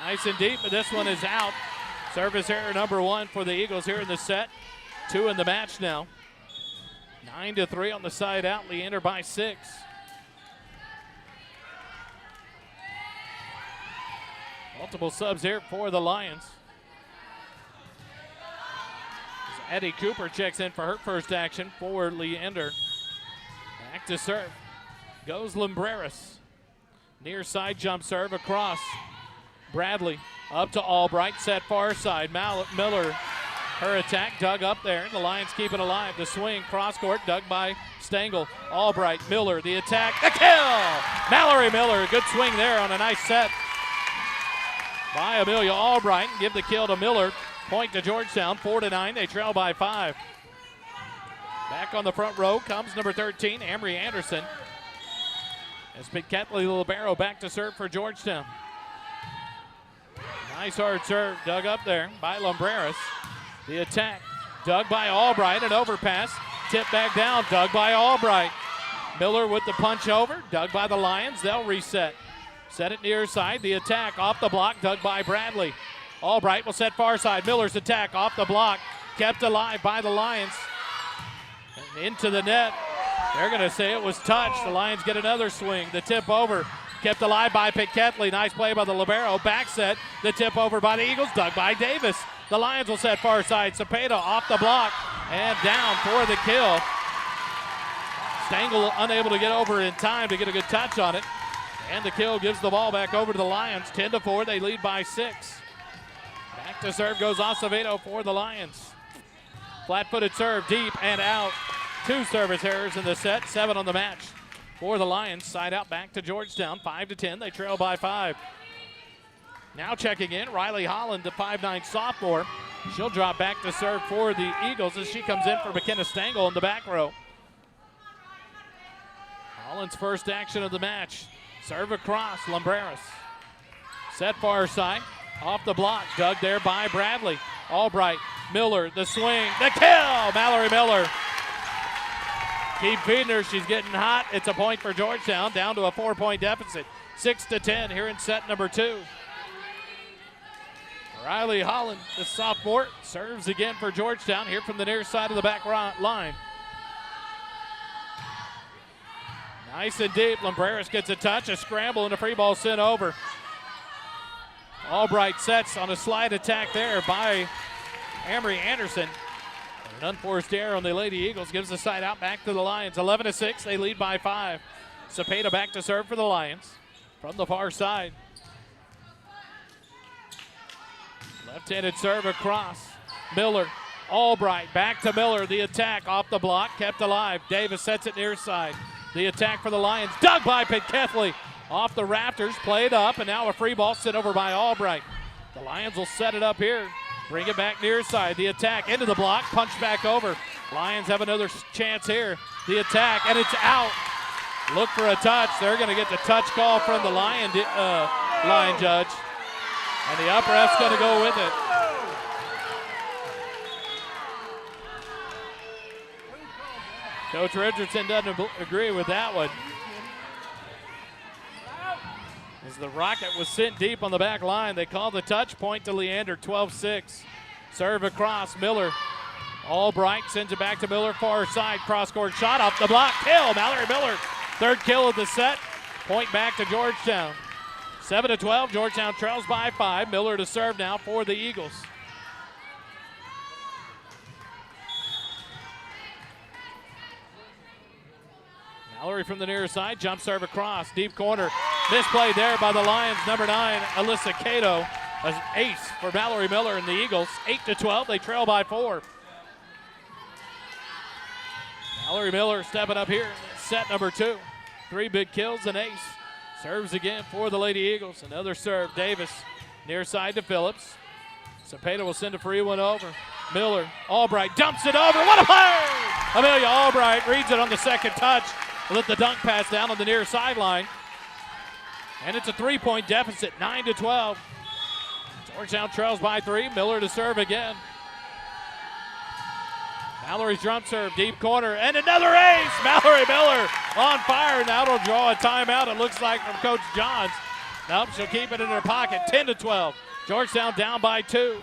Nice and deep, but this one is out. Service error number 1 for the Eagles here in the set. 2 in the match now. 9-3 on the side out. Leander by 6. Multiple subs here for the Lions. Eddie Cooper checks in for her first action for Leander. Back to serve. Goes Lumbreras. Near side jump serve across. Bradley up to Albright. Set far side. Miller. Her attack dug up there. The Lions keep it alive. The swing cross court dug by Stengel. Albright. Miller. The attack. The kill! Mallory Miller. Good swing there on a nice set by Amelia Albright. Give the kill to Miller. Point to Georgetown, 4-9. They trail by 5. Back on the front row comes number 13, Amory Anderson. As Piquetley Libero back to serve for Georgetown. Nice hard serve dug up there by Lumbreras. The attack dug by Albright, an overpass. Tip back down, dug by Albright. Miller with the punch over, dug by the Lions. They'll reset. Set it near side. The attack off the block, dug by Bradley. Albright will set far side. Miller's attack off the block. Kept alive by the Lions. And into the net. They're going to say it was touched. The Lions get another swing. The tip over. Kept alive by Piquetley. Nice play by the libero. Back set. The tip over by the Eagles. Dug by Davis. The Lions will set far side. Cepeda off the block. And down for the kill. Stengel unable to get over in time to get a good touch on it. And the kill gives the ball back over to the Lions. 10-4. They lead by 6. Back to serve goes Acevedo for the Lions. Flat-footed serve deep and out. 2 service errors in the set, 7 on the match for the Lions. Side out back to Georgetown, 5-10. They trail by 5. Now checking in, Riley Holland, the 5'9 sophomore. She'll drop back to serve for the Eagles as she comes in for McKenna Stengel in the back row. Holland's first action of the match. Serve across, Lumbreras. Set far side. Off the block, dug there by Bradley. Albright, Miller, the swing, the kill! Mallory Miller. Keep feeding her, she's getting hot. It's a point for Georgetown, down to a 4-point deficit. 6-10 here in set number 2. Riley Holland, the sophomore, serves again for Georgetown here from the near side of the back line. Nice and deep, Lumbreras gets a touch, a scramble, and a free ball sent over. Albright sets on a slide attack there by Amory Anderson. An unforced error on the Lady Eagles gives the side out back to the Lions. 11-6, they lead by 5. Cepeda back to serve for the Lions from the far side. Left-handed serve across. Miller, Albright back to Miller. The attack off the block, kept alive. Davis sets it near side. The attack for the Lions, dug by Pinkethley. Off the rafters, played up, and now a free ball sent over by Albright. The Lions will set it up here. Bring it back near side. The attack into the block, punch back over. Lions have another chance here. The attack, and it's out. Look for a touch. They're going to get the touch call from the line judge. And the up ref's going to go with it. Coach Richardson doesn't agree with that one. As the rocket was sent deep on the back line, they called the touch, point to Leander, 12-6. Serve across, Miller. Albright sends it back to Miller, far side, cross-court shot off the block, kill, Mallory Miller. Third kill of the set, point back to Georgetown. 7-12, Georgetown trails by 5. Miller to serve now for the Eagles. Mallory from the near side, jump serve across, deep corner. Misplay there by the Lions, number 9, Alyssa Cato. An ace for Mallory Miller and the Eagles. 8-12, they trail by 4. Mallory Miller stepping up here, set number 2. 3 big kills, an ace. Serves again for the Lady Eagles. Another serve, Davis near side to Phillips. Cepeda will send a free one over. Miller, Albright dumps it over, what a play! Amelia Albright reads it on the second touch. Let the dunk pass down on the near sideline. And it's a 3-point deficit, 9-12. Georgetown trails by 3. Miller to serve again. Mallory's drum serve, deep corner, and another ace! Mallory Miller on fire. Now it'll draw a timeout, it looks like, from Coach Johns. Nope, she'll keep it in her pocket, 10-12. Georgetown down by 2.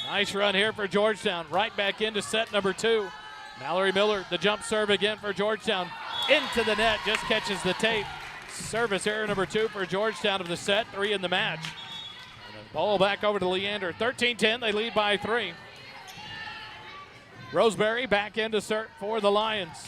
Nice run here for Georgetown. Right back into set number 2. Mallory Miller, the jump serve again for Georgetown. Into the net, just catches the tape. Service error number 2 for Georgetown of the set, 3 in the match. And the ball back over to Leander. 13-10, they lead by 3. Roseberry back into serve for the Lions.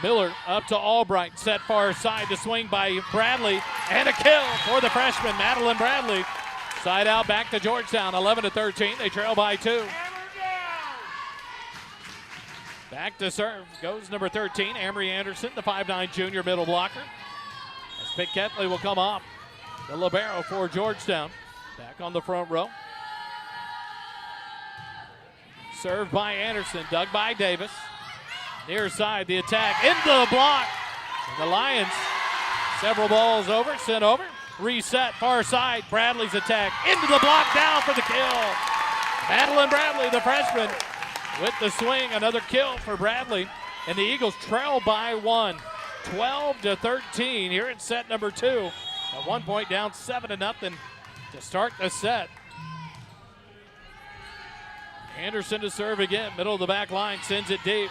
Miller up to Albright, set far side to swing by Bradley, and a kill for the freshman, Madeline Bradley. Side out back to Georgetown, 11-13, they trail by 2. Back to serve goes number 13, Amory Anderson, the 5'9" junior middle blocker. As Pinkethley will come off, the libero for Georgetown. Back on the front row. Served by Anderson, dug by Davis. Near side, the attack into the block. And the Lions, several balls over, sent over. Reset, far side, Bradley's attack into the block, down for the kill. Madeline Bradley, the freshman, with the swing, another kill for Bradley. And the Eagles trail by 1, 12-13 here in set number 2. At 1 point down, 7-0 to start the set. Anderson to serve again, middle of the back line, sends it deep.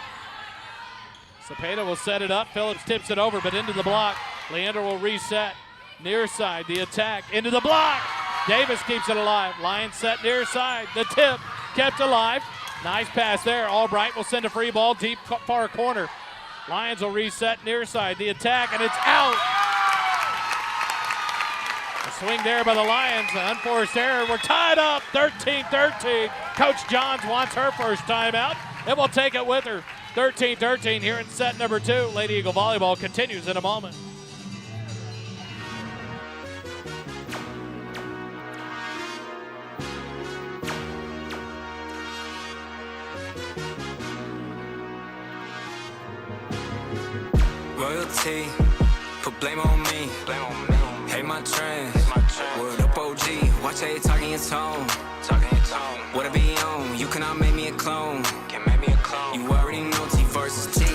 Cepeda will set it up. Phillips tips it over, but into the block. Leander will reset. Near side, the attack into the block. Davis keeps it alive. Lions set near side. The tip kept alive. Nice pass there. Albright will send a free ball deep far corner. Lions will reset near side. The attack, and it's out. The swing there by the Lions. An unforced error. We're tied up 13-13. Coach Johns wants her first timeout, and we'll take it with her. 13-13 here in set number 2. Lady Eagle Volleyball continues in a moment. Royalty, put blame on me. Hate my trends. Word up OG, watch how you talking your tone. What I be on, you cannot make me a clone. You already know T versus G.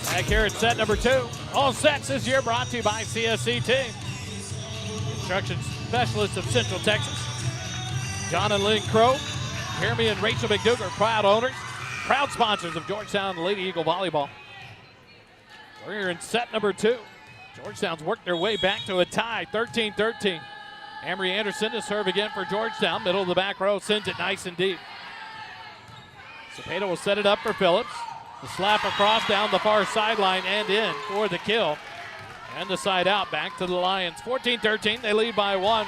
Back here at set number 2. All sets this year brought to you by CSCT. Construction Specialists of Central Texas. John and Lynn Crow, Jeremy and Rachel McDougal, proud owners, proud sponsors of Georgetown Lady Eagle Volleyball. We're here in set number 2. Georgetown's worked their way back to a tie, 13-13. Amory Anderson to serve again for Georgetown. Middle of the back row, sends it nice and deep. Cepeda will set it up for Phillips. The slap across down the far sideline and in for the kill. And the side out back to the Lions. 14-13, they lead by 1.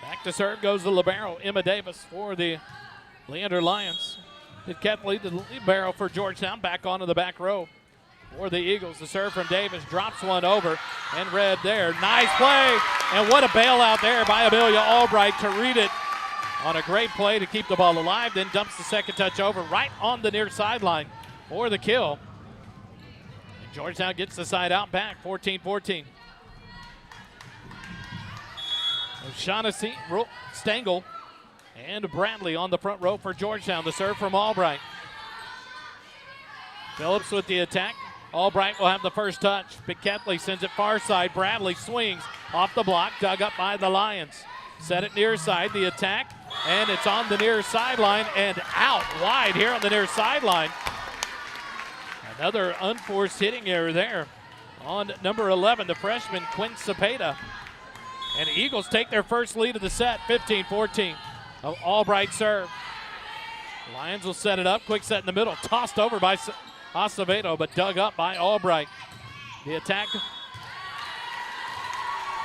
Back to serve goes the libero, Emma Davis for the Leander Lions. Ketley, the libero for Georgetown, back onto the back row for the Eagles. The serve from Davis drops one over and read there. Nice play, and what a bailout there by Amelia Albright to read it on a great play to keep the ball alive, then dumps the second touch over right on the near sideline for the kill. And Georgetown gets the side out back, 14-14. Shaughnessy, Stengel, and Bradley on the front row for Georgetown. The serve from Albright. Phillips with the attack. Albright will have the first touch. Ketley sends it far side. Bradley swings off the block, dug up by the Lions. Set it near side, the attack, and it's on the near sideline and out wide here on the near sideline. Another unforced hitting error there on number 11, the freshman Quinn Cepeda. And the Eagles take their first lead of the set, 15-14. Albright serve. Lions will set it up, quick set in the middle, tossed over by Acevedo, but dug up by Albright. The attack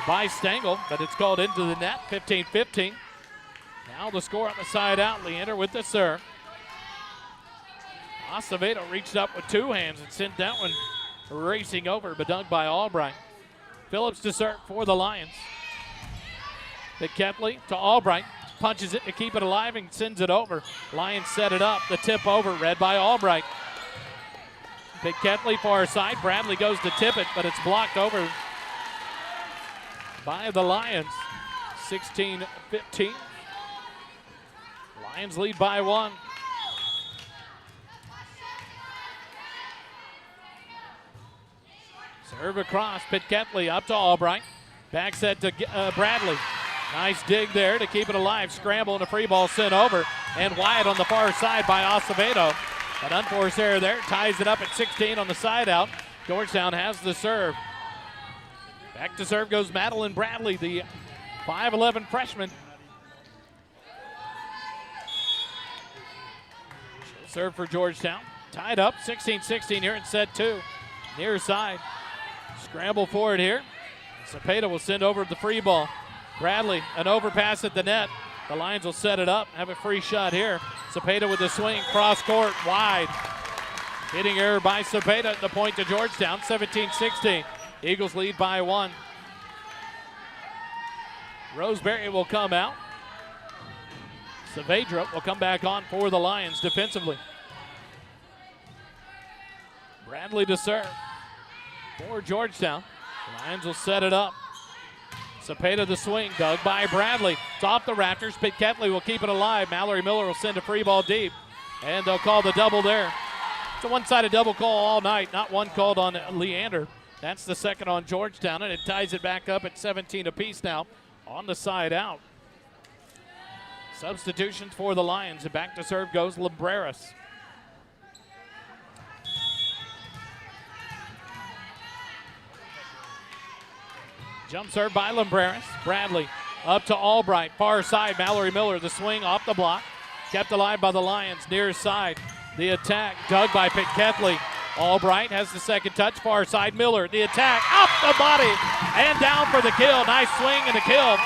by Stengel, but it's called into the net, 15-15. Now the score on the side out, Leander with the serve. Acevedo reached up with two hands and sent that one racing over, but dug by Albright. Phillips to serve for the Lions. Ketley to Albright, punches it to keep it alive and sends it over. Lions set it up, the tip over, read by Albright. Ketley far side, Bradley goes to tip it, but it's blocked over by the Lions, 16-15. Lions lead by 1. Serve across, Ketley up to Albright. Back set to Bradley. Nice dig there to keep it alive. Scramble and a free ball sent over. And wide on the far side by Acevedo. An unforced error there. Ties it up at 16 on the side out. Georgetown has the serve. Back to serve goes Madeline Bradley, the 5'11 freshman. She'll serve for Georgetown. Tied up, 16-16 here in set 2. Near side. Scramble for it here. Cepeda will send over the free ball. Bradley, an overpass at the net. The Lions will set it up, have a free shot here. Cepeda with the swing, cross court, wide. Hitting error by Cepeda, the point to Georgetown, 17-16. Eagles lead by 1. Roseberry will come out. Saavedra will come back on for the Lions defensively. Bradley to serve for Georgetown. The Lions will set it up. Cepeda the swing, dug by Bradley. It's off the rafters. Ketley will keep it alive. Mallory Miller will send a free ball deep, and they'll call the double there. It's a one-sided double call all night, not one called on Leander. That's the second on Georgetown, and it ties it back up at 17 apiece now on the side out. Substitutions for the Lions, and back to serve goes Libreras. Jump serve by Libreras. Bradley up to Albright, far side. Mallory Miller, the swing off the block. Kept alive by the Lions, near side. The attack, dug by Ketley. Albright has the second touch, far side. Miller, the attack, up the body, and down for the kill. Nice swing and a kill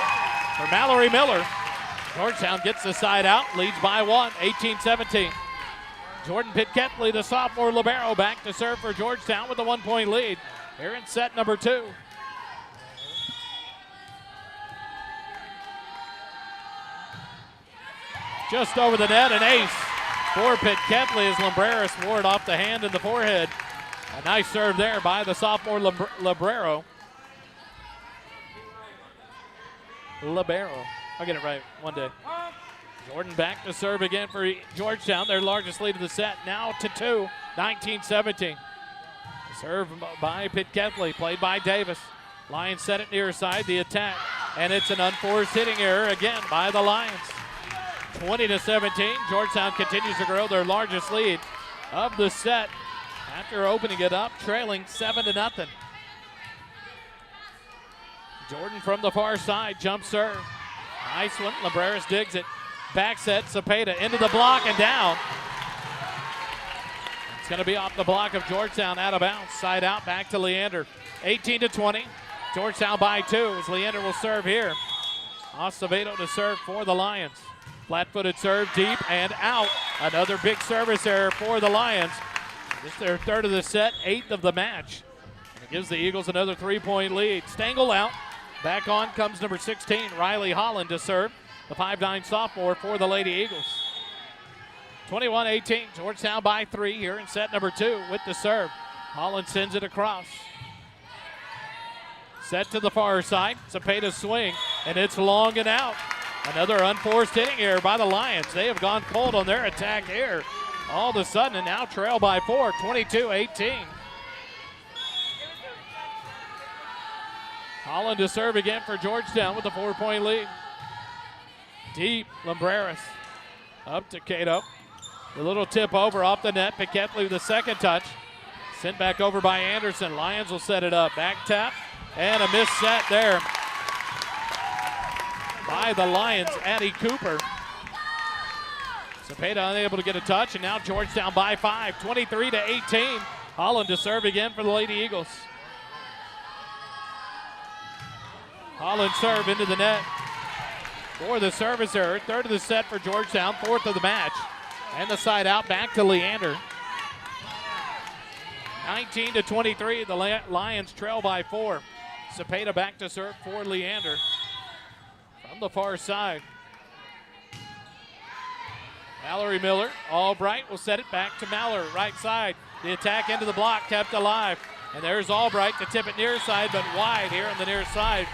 for Mallory Miller. Georgetown gets the side out, leads by 1, 18-17. Jordan Ketley, the sophomore libero, back to serve for Georgetown with a 1-point lead here in set number 2. Just over the net, an ace for Ketley as Libreras wore it off the hand and the forehead. A nice serve there by the sophomore libero. I'll get it right one day. Jordan back to serve again for Georgetown, their largest lead of the set, now to 2, 19-17. Serve by Ketley, played by Davis. Lions set it near side, the attack, and it's an unforced hitting error again by the Lions. 20-17, Georgetown continues to grow their largest lead of the set after opening it up, trailing 7-0. Jordan from the far side, jump serve. Nice one, Libreris digs it. Back set, Cepeda into the block and down. It's going to be off the block of Georgetown, out of bounds. Side out, back to Leander. 18-20. Georgetown by 2 as Leander will serve here. Acevedo to serve for the Lions. Flat-footed serve deep and out. Another big service error for the Lions. This is their third of the set, 8th of the match. And it gives the Eagles another 3-point lead. Stengel out. Back on comes number 16, Riley Holland to serve. The 5'9 sophomore for the Lady Eagles. 21-18, Georgetown by 3 here in set number 2 with the serve. Holland sends it across. Set to the far side, Cepeda swing, and it's long and out. Another unforced hitting error by the Lions. They have gone cold on their attack here all of a sudden, and now trail by 4, 22-18. Holland to serve again for Georgetown with a 4-point lead. Deep, Libreris up to Cato. The little tip over off the net. Piquetley with the second touch. Sent back over by Anderson. Lions will set it up. Back tap and a missed set there by the Lions, Addie Cooper. Cepeda unable to get a touch, and now Georgetown by 5, 23-18. Holland to serve again for the Lady Eagles. Holland serve into the net for the service error. Third of the set for Georgetown, 4th of the match. And the side out back to Leander. 19-23, the Lions trail by 4. Cepeda back to serve for Leander from the far side. Mallory Miller, Albright will set it back to Mallory, right side. The attack into the block kept alive. And there's Albright to tip it near side, but wide here on the near side.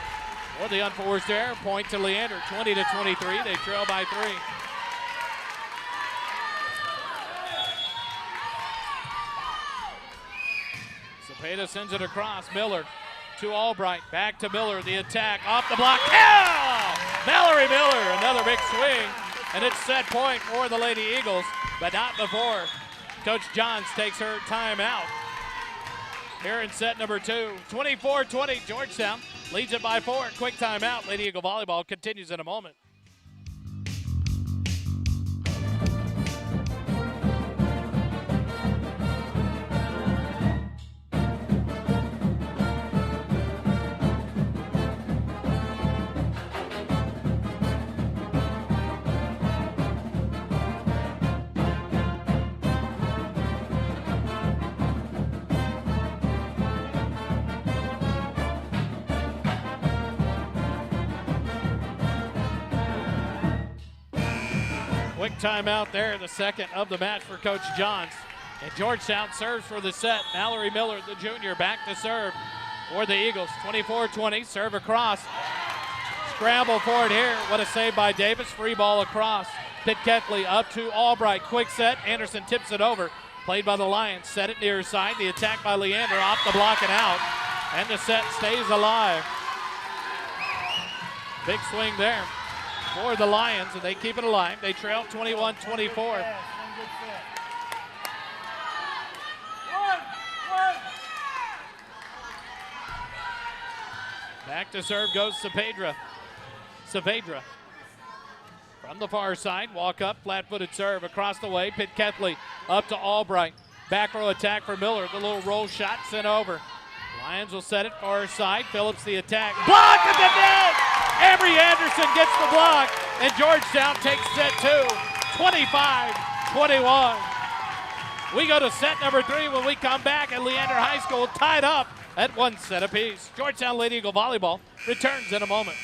For the unforced error, point to Leander, 20-23. They trail by 3. Cepeda sends it across. Miller to Albright. Back to Miller. The attack off the block. Yeah! Mallory Miller, another big swing. And it's set point for the Lady Eagles, but not before Coach Johns takes her timeout. Here in set number 2, 24-20, Georgetown leads it by 4. Quick timeout. Lady Eagle volleyball continues in a moment. Quick timeout there, the second of the match for Coach Johns. And Georgetown serves for the set. Mallory Miller, the junior, back to serve for the Eagles. 24-20, serve across. Scramble for it here. What a save by Davis. Free ball across. Piquetley up to Albright. Quick set. Anderson tips it over. Played by the Lions. Set it near side. The attack by Leander off the block and out. And the set stays alive. Big swing there for the Lions, and they keep it alive. They trail 21-24. Back to serve goes Saavedra. From the far side, walk up, flat-footed serve across the way. Piquetley up to Albright. Back row attack for Miller. The little roll shot sent over. Lions will set it far side. Phillips the attack. Block at the net! Avery Anderson gets the block, and Georgetown takes set 2, 25-21. We go to set number 3 when we come back, and Leander High School tied up at 1 set apiece. Georgetown Lady Eagle volleyball returns in a moment.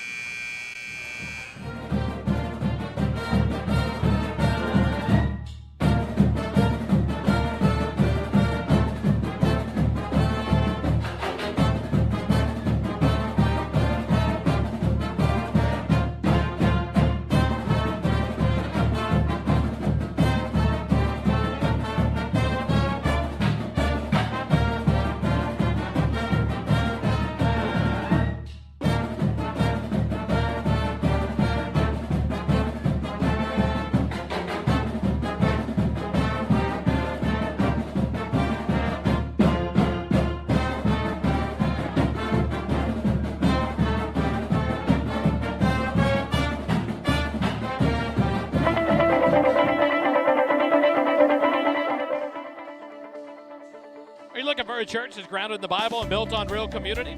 for a church that's grounded in the Bible and built on real community?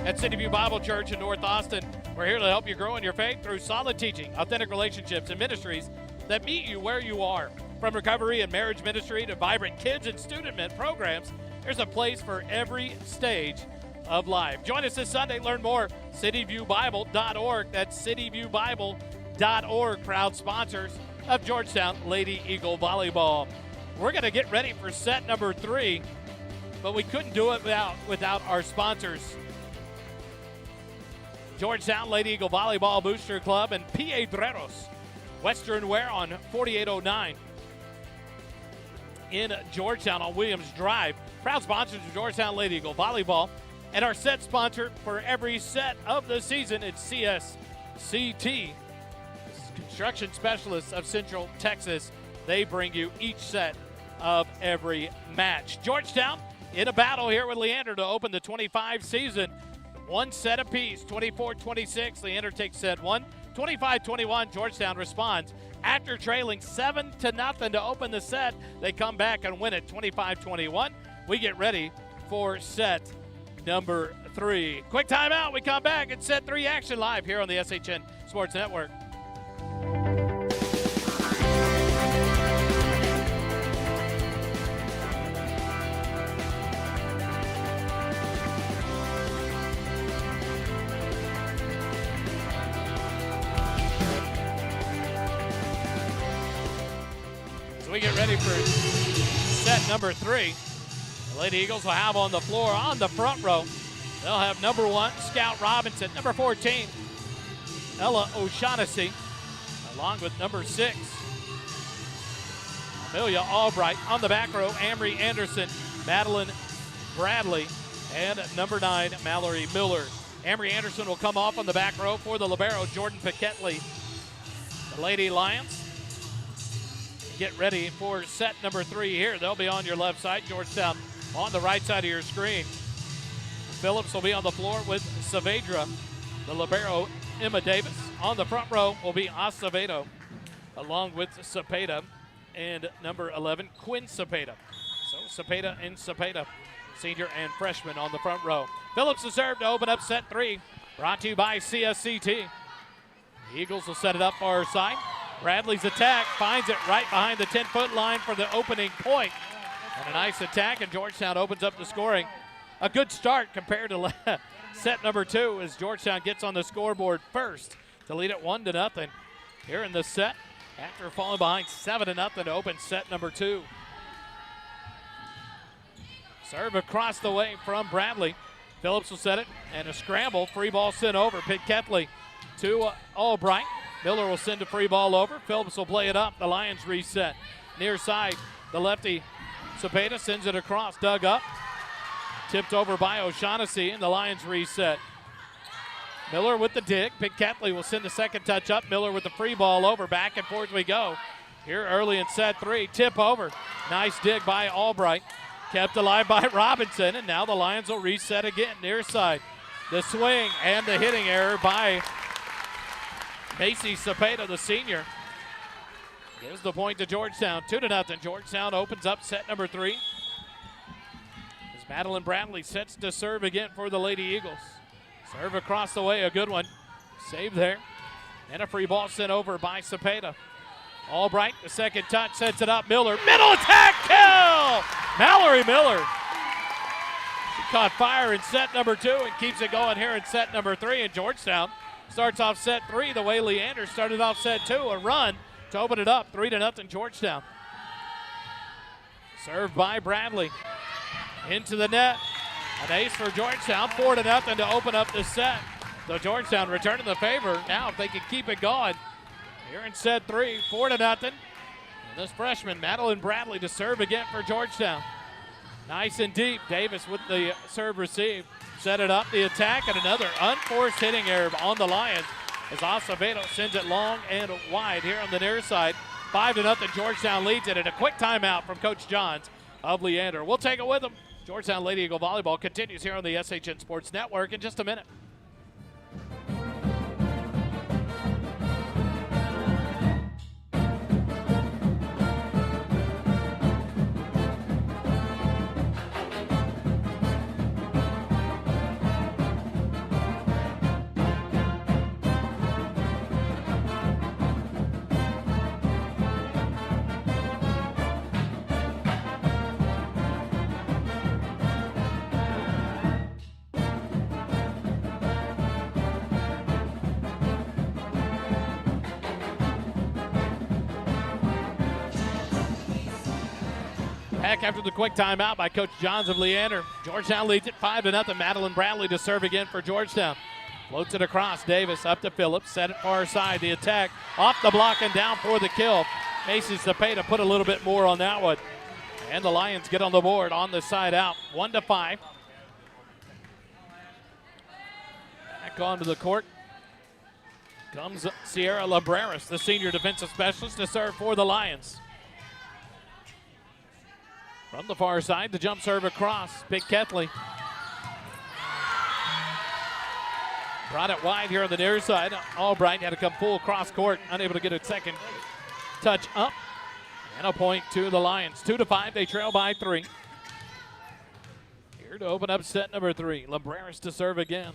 At City View Bible Church in North Austin, we're here to help you grow in your faith through solid teaching, authentic relationships, and ministries that meet you where you are. From recovery and marriage ministry to vibrant kids and student programs, there's a place for every stage of life. Join us this Sunday. Learn more. cityviewbible.org. That's cityviewbible.org. Proud sponsors of Georgetown Lady Eagle Volleyball. We're going to get ready for set number 3, but we couldn't do it without our sponsors. Georgetown Lady Eagle Volleyball Booster Club and Piedreros Western Wear on 4809 in Georgetown on Williams Drive. Proud sponsors of Georgetown Lady Eagle Volleyball. And our set sponsor for every set of the season, it's CSCT, Construction Specialists of Central Texas. They bring you each set of every match. Georgetown in a battle here with Leander to open the 25 season. One set apiece, 24-26. Leander takes set 1. 25-21, Georgetown responds. After trailing 7-0 to open the set, they come back and win it 25-21. We get ready for set number 3. Quick timeout. We come back at set 3 action live here on the SHN Sports Network. So we get ready for set number 3. The Lady Eagles will have on the floor on the front row. They'll have number 1, Scout Robinson, number 14, Ella O'Shaughnessy, along with number 6, Amelia Albright. On the back row, Amory Anderson, Madeline Bradley, and number 9, Mallory Miller. Amory Anderson will come off on the back row for the libero, Jordan Piquetley. The Lady Lions get ready for set number 3 here. They'll be on your left side. Georgetown on the right side of your screen. Phillips will be on the floor with Saavedra. The libero, Emma Davis. On the front row will be Acevedo, along with Cepeda and number 11, Quinn Cepeda. So Cepeda and Cepeda, senior and freshman on the front row. Phillips to serve to open up set 3. Brought to you by CSCT. The Eagles will set it up far side. Bradley's attack finds it right behind the 10-foot line for the opening point. And a nice attack, and Georgetown opens up the scoring. A good start compared to set number 2 as Georgetown gets on the scoreboard first to lead it 1-0 here in the set after falling behind 7-0 to open set number 2. Serve across the way from Bradley. Phillips will set it, and a scramble. Free ball sent over. Piquetley to Albright. Miller will send a free ball over. Phillips will play it up. The Lions reset. Near side, the lefty Cepeda sends it across. Dug up. Tipped over by O'Shaughnessy, and the Lions reset. Miller with the dig. Piquetley will send the second touch up. Miller with the free ball over. Back and forth we go. Here early in set 3. Tip over. Nice dig by Albright. Kept alive by Robinson, and now the Lions will reset again. Near side. The swing and the hitting error by Macy Cepeda, the senior. Gives the point to Georgetown. 2-0. Georgetown opens up set number 3. As Madeline Bradley sets to serve again for the Lady Eagles. Serve across the way, a good one. Save there. And a free ball sent over by Cepeda. Albright, the second touch, sets it up. Miller, middle attack, kill! Mallory Miller. She caught fire in set number 2 and keeps it going here in set number 3. And Georgetown starts off set 3 the way Leander started off set 2. A run to open it up, 3-0 Georgetown. Served by Bradley. Into the net. An ace for Georgetown, 4-0 to open up the set. So Georgetown returning the favor. Now if they can keep it going. Here in set 3, 4-0. And this freshman, Madeline Bradley, to serve again for Georgetown. Nice and deep. Davis with the serve receive. Set it up, the attack, and another unforced hitting error on the Lions as Acevedo sends it long and wide here on the near side. 5-0, Georgetown leads it, and a quick timeout from Coach Johns of Leander. We'll take it with them. Georgetown Lady Eagle Volleyball continues here on the SHN Sports Network in just a minute. Back after the quick timeout by Coach Johns of Leander. Georgetown leads it 5-0. Madeline Bradley to serve again for Georgetown. Floats it across. Davis up to Phillips. Set it far side. The attack off the block and down for the kill. Macy Cepeda put a little bit more on that one. And the Lions get on the board on the side out. 1-5. Back onto the court comes Sierra Labreras, the senior defensive specialist, to serve for the Lions. From the far side, the jump serve across. Pick Ketley. Brought it wide here on the near side. Albright had to come full cross court, unable to get a second touch up. And a point to the Lions. 2-5, they trail by 3. Here to open up set number 3. Labreras to serve again.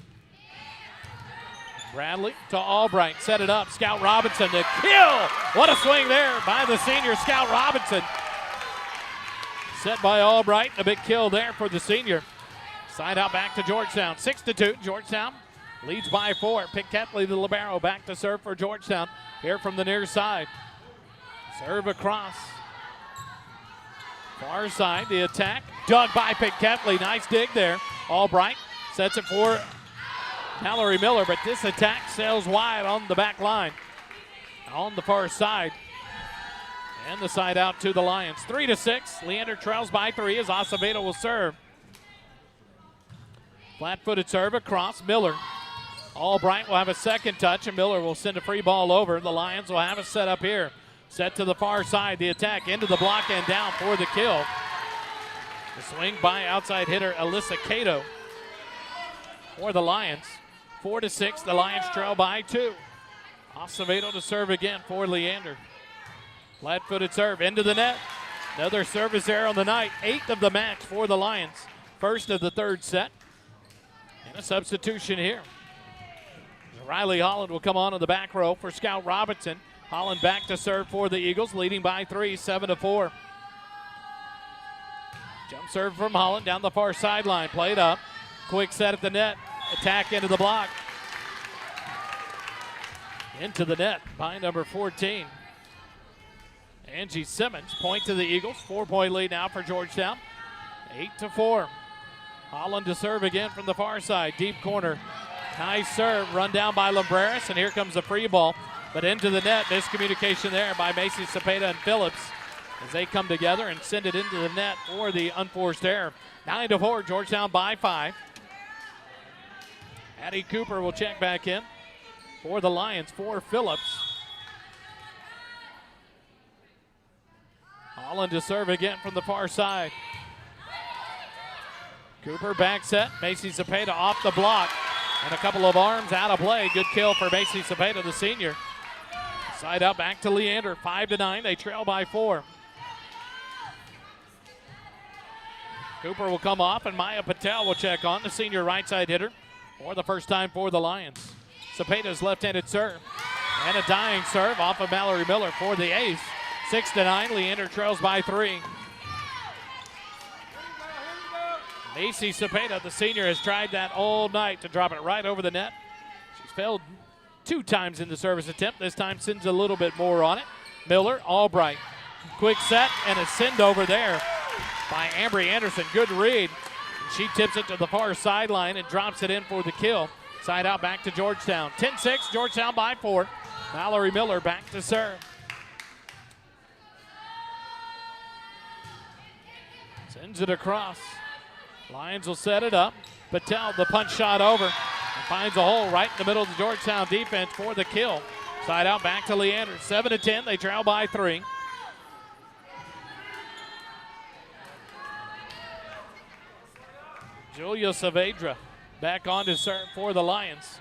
Bradley to Albright, set it up. Scout Robinson to kill. What a swing there by the senior Scout Robinson. Set by Albright, a big kill there for the senior. Side out back to Georgetown. 6-2, Georgetown leads by 4. Pick Ketley, the libero, back to serve for Georgetown. Here from the near side. Serve across. Far side, the attack. Dug by Pick Ketley. Nice dig there. Albright sets it for Mallory Miller, but this attack sails wide on the back line. On the far side. And the side out to the Lions. 3-6. Leander trails by 3 as Acevedo will serve. Flat-footed serve across. Miller. Albright will have a second touch, and Miller will send a free ball over. The Lions will have a set up here. Set to the far side. The attack into the block and down for the kill. The swing by outside hitter Alyssa Cato for the Lions. 4-6. The Lions trail by 2. Acevedo to serve again for Leander. Flat-footed serve into the net. Another service error on the night. 8th of the match for the Lions. First of the third set. And a substitution here. Riley Holland will come on the back row for Scout Robinson. Holland back to serve for the Eagles, leading by 3, 7-4. Jump serve from Holland down the far sideline. Played up. Quick set at the net. Attack into the block. Into the net by number 14. Angie Simmons. Point to the Eagles. 4-point lead now for Georgetown. 8-4. Holland to serve again from the far side. Deep corner. Nice serve. Run down by Labreras, and here comes the free ball. But into the net. Miscommunication there by Macy Cepeda and Phillips as they come together and send it into the net for the unforced error. 9-4. Georgetown by 5. Addie Cooper will check back in for the Lions for Phillips. Holland to serve again from the far side. Cooper back set. Macy Cepeda off the block. And a couple of arms out of play. Good kill for Macy Cepeda, the senior. Side out back to Leander. 5-9. They trail by 4. Cooper will come off, and Maya Patel will check on, the senior right side hitter, for the first time for the Lions. Cepeda's left-handed serve. And a dying serve off of Mallory Miller for the ace. 6-9. Leander trails by 3. Macy Cepeda, the senior, has tried that all night to drop it right over the net. She's failed 2 times in the service attempt. This time sends a little bit more on it. Miller, Albright. Quick set and a send over there by Ambry Anderson. Good read. She tips it to the far sideline and drops it in for the kill. Side out back to Georgetown. 10-6, Georgetown by 4. Mallory Miller back to serve. Sends it across. Lions will set it up. Patel, the punch shot over. And finds a hole right in the middle of the Georgetown defense for the kill. Side out back to Leander. 7-10, they trail by 3. Julia Saavedra back on to serve for the Lions.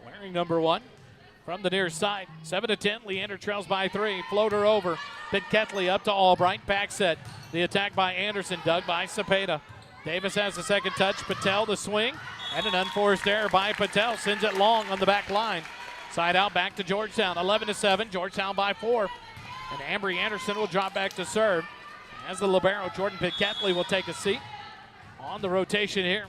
Wearing number 1 from the near side. 7-10, Leander trails by 3. Floater over. Pitt Ketley up to Albright. Back set. The attack by Anderson, dug by Cepeda. Davis has the second touch. Patel the swing. And an unforced error by Patel. Sends it long on the back line. Side out back to Georgetown. 11-7, Georgetown by 4. And Ambry Anderson will drop back to serve. As the libero, Jordan Pitt Ketley will take a seat on the rotation here.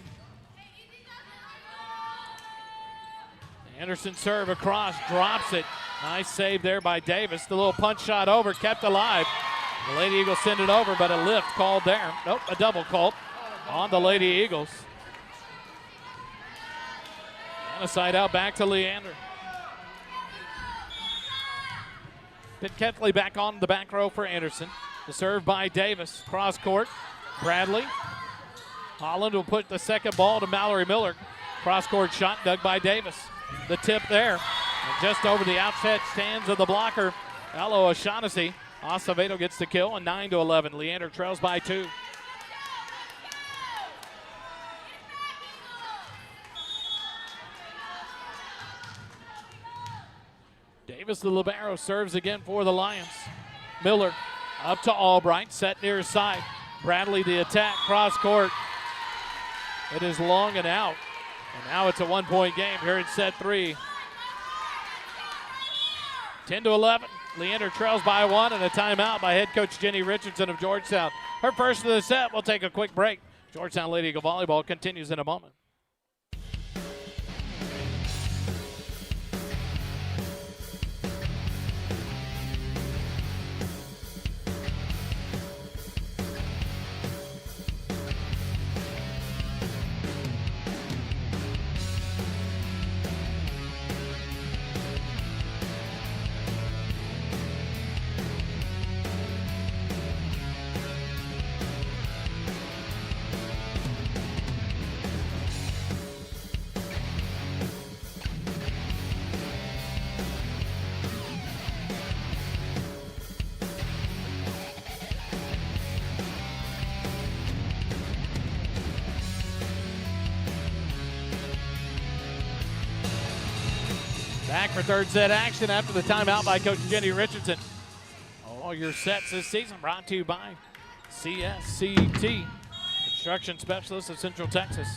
Anderson serve across, drops it. Nice save there by Davis. The little punch shot over, kept alive. The Lady Eagles send it over, but a lift called there. Nope, a double called on the Lady Eagles. And a side out back to Leander. Ketley back on the back row for Anderson. The serve by Davis. Cross court. Bradley. Holland will put the second ball to Mallory Miller. Cross court shot dug by Davis. The tip there. And just over the outset stands of the blocker, Ella O'Shaughnessy. Acevedo gets the kill, and 9-11. Leander trails by 2. Davis, the libero, serves again for the Lions. Miller up to Albright, set near side. Bradley the attack, cross court. It is long and out. And now it's a 1-point game here in set 3. 10-11. Leander trails by 1, and a timeout by head coach Jenny Richardson of Georgetown. Her first of the set. We'll take a quick break. Georgetown Lady Eagle Volleyball continues in a moment. Back for third set action after the timeout by Coach Jenny Richardson. All your sets this season brought to you by CSCT, Construction Specialists of Central Texas.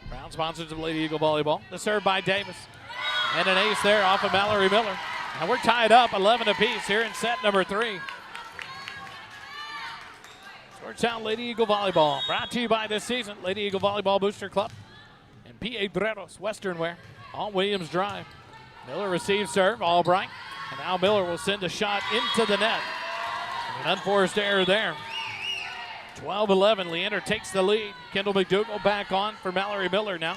Proud sponsors of Lady Eagle Volleyball. The serve by Davis. And an ace there off of Mallory Miller. And we're tied up 11 apiece here in set number 3. Georgetown Lady Eagle Volleyball brought to you by this season Lady Eagle Volleyball Booster Club and Piedreros Western Wear on Williams Drive. Miller receives serve, Albright, and now Miller will send a shot into the net. An unforced error there. 12-11, Leander takes the lead. Kendall McDougal back on for Mallory Miller now.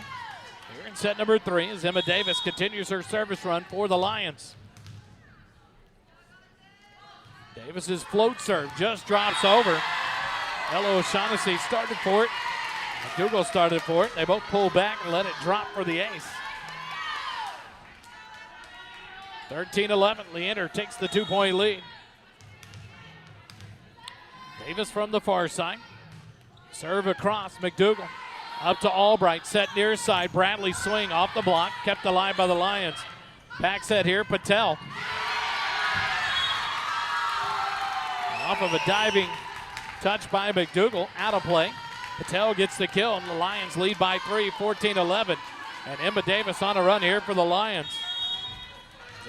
Here in set number 3 as Emma Davis continues her service run for the Lions. Davis's float serve just drops over. Ella O'Shaughnessy started for it. McDougal started for it. They both pull back and let it drop for the ace. 13-11, Leander takes the 2-point lead. Davis from the far side. Serve across, McDougal. Up to Albright, set near side. Bradley swing off the block, kept alive by the Lions. Back set here, Patel. Off of a diving touch by McDougal, out of play. Patel gets the kill, and the Lions lead by 3, 14-11. And Emma Davis on a run here for the Lions.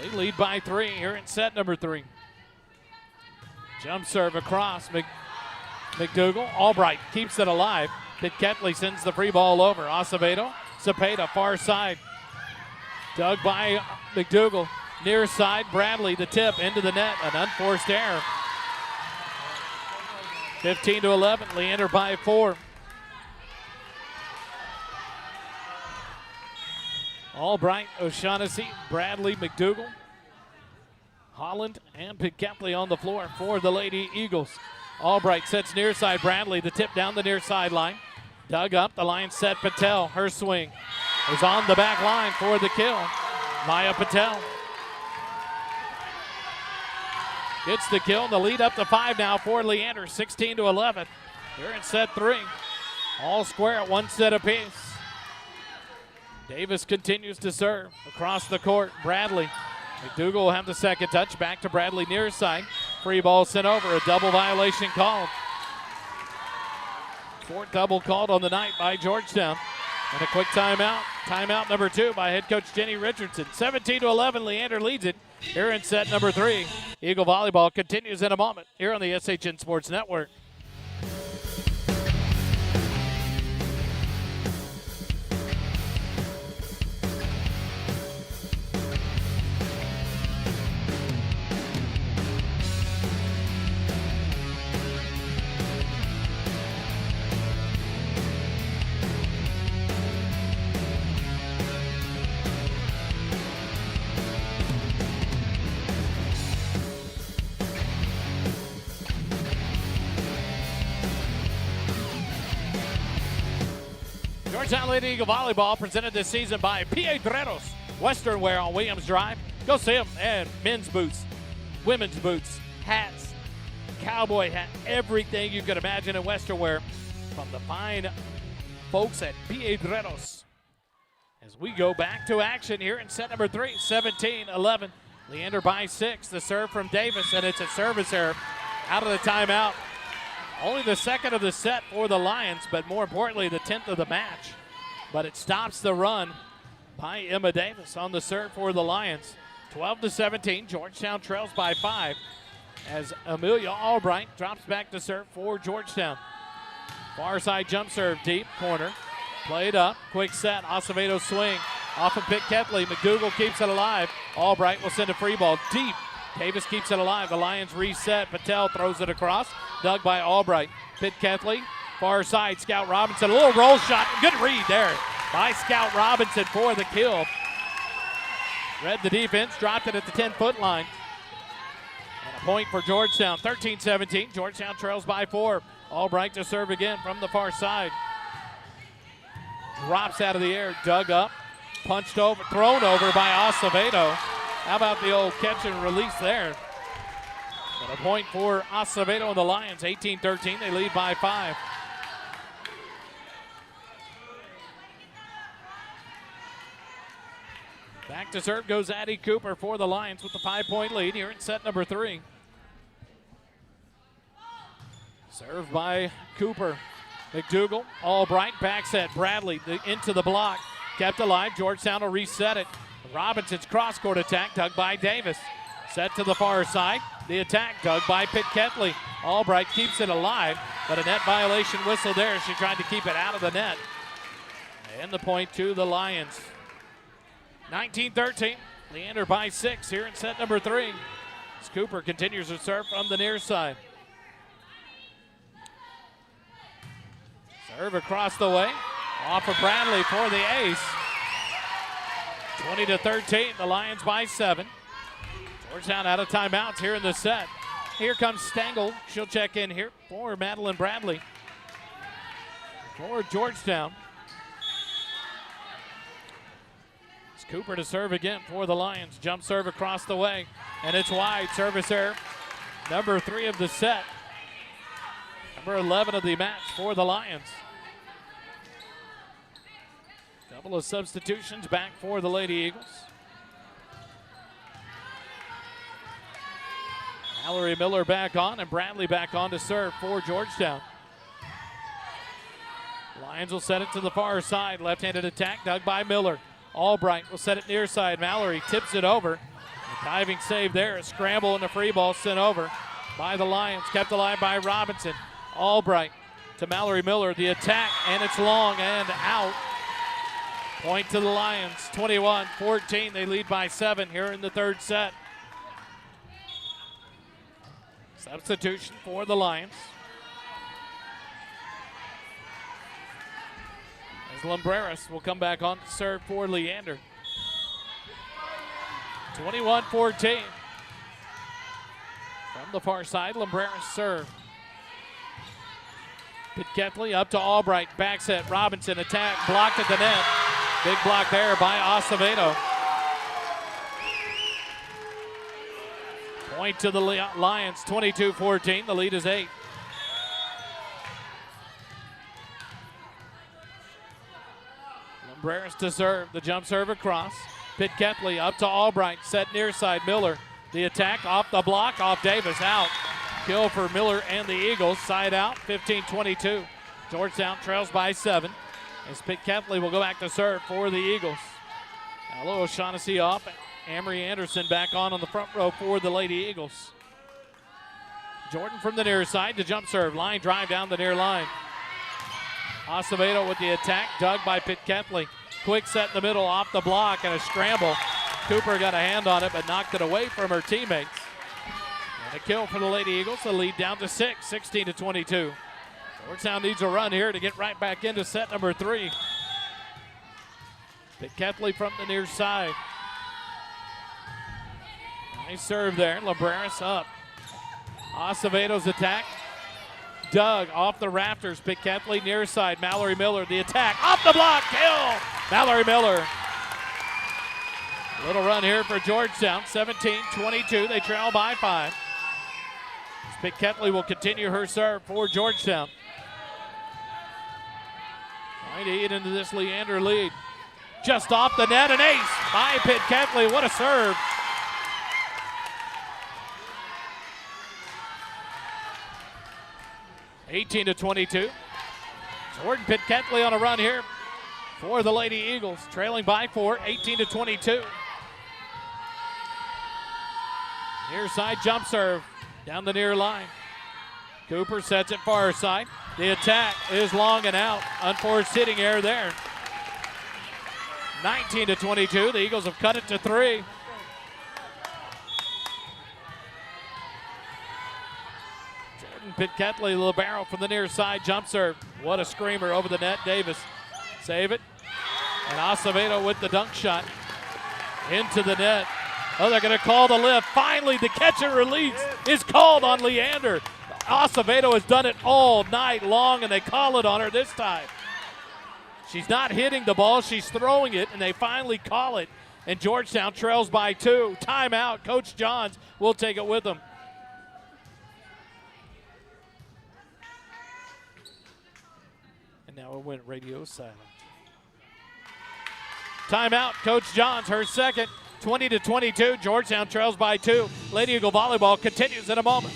They lead by 3 here in set number 3. Jump serve across. McDougal. Albright keeps it alive. Ketley sends the free ball over. Acevedo. Cepeda far side. Dug by McDougal. Near side. Bradley the tip into the net. An unforced error. 15-11. Leander by 4. Albright, O'Shaughnessy, Bradley, McDougal, Holland, and Ketley on the floor for the Lady Eagles. Albright sets near side. Bradley, the tip down the near sideline. Dug up, the line set. Patel, her swing is on the back line for the kill. Maya Patel gets the kill. The lead up to 5 now for Leander, 16-11. Here in set 3. All square at 1 set apiece. Davis continues to serve across the court. Bradley. McDougal will have the second touch. Back to Bradley near side. Free ball sent over. A double violation called. 4th double called on the night by Georgetown. And a quick timeout. Timeout number 2 by head coach Jenny Richardson. 17-11. Leander leads it here in set number 3. Eagle Volleyball continues in a moment here on the SHN Sports Network. Georgetown Lady Eagle Volleyball presented this season by Piedreros Western Wear on Williams Drive. Go see them. And men's boots, women's boots, hats, cowboy hat, everything you could imagine in Western Wear from the fine folks at Piedreros. As we go back to action here in set number 3, 17-11. Leander by 6. The serve from Davis, and it's a service error out of the timeout. Only the second of the set for the Lions, but more importantly, the 10th of the match. But it stops the run by Emma Davis on the serve for the Lions. 12-17, Georgetown trails by 5 as Amelia Albright drops back to serve for Georgetown. Far side jump serve, deep corner. Played up, quick set, Acevedo swing. Off of Pitt Ketley, McDougal keeps it alive. Albright will send a free ball deep. Davis keeps it alive. The Lions reset. Patel throws it across. Dug by Albright. Pitt Ketley, far side. Scout Robinson, a little roll shot. Good read there by Scout Robinson for the kill. Read the defense, dropped it at the 10-foot line. And a point for Georgetown. 13-17. Georgetown trails by 4. Albright to serve again from the far side. Drops out of the air, dug up. Punched over, thrown over by Acevedo. How about the old catch and release there? But a point for Acevedo and the Lions. 18-13, they lead by 5. Back to serve goes Addie Cooper for the Lions with the 5-point lead here in set number 3. Served by Cooper. McDougal, Albright, back set. Bradley into the block. Kept alive. Georgetown will reset it. Robinson's cross-court attack dug by Davis. Set to the far side. The attack dug by Pitt Ketley. Albright keeps it alive, but a net violation whistle there. She tried to keep it out of the net. And the point to the Lions. 19-13. Leander by 6 here in set number 3. As Cooper continues to serve from the near side. Serve across the way. Off of Bradley for the ace. 20-13, the Lions by 7. Georgetown out of timeouts here in the set. Here comes Stengel. She'll check in here for Madeline Bradley. For Georgetown. It's Cooper to serve again for the Lions. Jump serve across the way. And it's wide. Service error. Number 3 of the set. Number 11 of the match for the Lions. Couple of substitutions back for the Lady Eagles. Mallory Miller back on and Bradley back on to serve for Georgetown. Lions will set it to the far side. Left-handed attack dug by Miller. Albright will set it near side. Mallory tips it over. A diving save there. A scramble and a free ball sent over by the Lions. Kept alive by Robinson. Albright to Mallory Miller. The attack, and it's long and out. Point to the Lions, 21-14. They lead by 7 here in the third set. Substitution for the Lions. As Lumbreras will come back on to serve for Leander. 21-14. From the far side, Lumbreras serve. Pitt Ketley up to Albright, back set, Robinson attack, blocked at the net. Big block there by Acevedo. Point to the Lions, 22-14. The lead is 8. Lumbreras to serve. The jump serve across. Pitt Ketley up to Albright. Set near side. Miller. The attack off the block. Off Davis. Out. Kill for Miller and the Eagles. Side out. 15-22. Georgetown trails by 7. As Pitt Ketley will go back to serve for the Eagles. Hello, O'Shaughnessy off. Amory Anderson back on the front row for the Lady Eagles. Jordan from the near side to jump serve. Line drive down the near line. Acevedo with the attack. Dug by Pitt Ketley. Quick set in the middle off the block and a scramble. Cooper got a hand on it but knocked it away from her teammates. And a kill for the Lady Eagles. The lead down to 6, 16-22. Georgetown needs a run here to get right back into set number 3. Pitt Ketley from the near side. Nice serve there. Lumbreras up. Acevedo's attack. dug off the rafters. Pitt Ketley near side. Mallory Miller, the attack. Off the block, kill! Mallory Miller. Little run here for Georgetown, 17-22. They trail by 5. Pitt Ketley will continue her serve for Georgetown. Trying to eat into this Leander lead. Just off the net, an ace by Pitt Ketley. What a serve. (18-22). Jordan Pitt Ketley on a run here for the Lady Eagles, trailing by 4, 18-22. Near side jump serve down the near line. Cooper sets it far side. The attack is long and out. Unforced hitting error there. 19-22. The Eagles have cut it to 3. Jordan Pitt Ketley, libero from the near side jump serve. What a screamer over the net. Davis save it. And Acevedo with the dunk shot into the net. Oh, they're going to call the lift. Finally, the catch and release is called on Leander. Acevedo has done it all night long, and they call it on her this time. She's not hitting the ball. She's throwing it, and they finally call it. And Georgetown trails by 2. Timeout. Coach Johns will take it with them. And now it went radio silent. Timeout. Coach Johns, her second. 20-22. Georgetown trails by 2. Lady Eagle volleyball continues in a moment.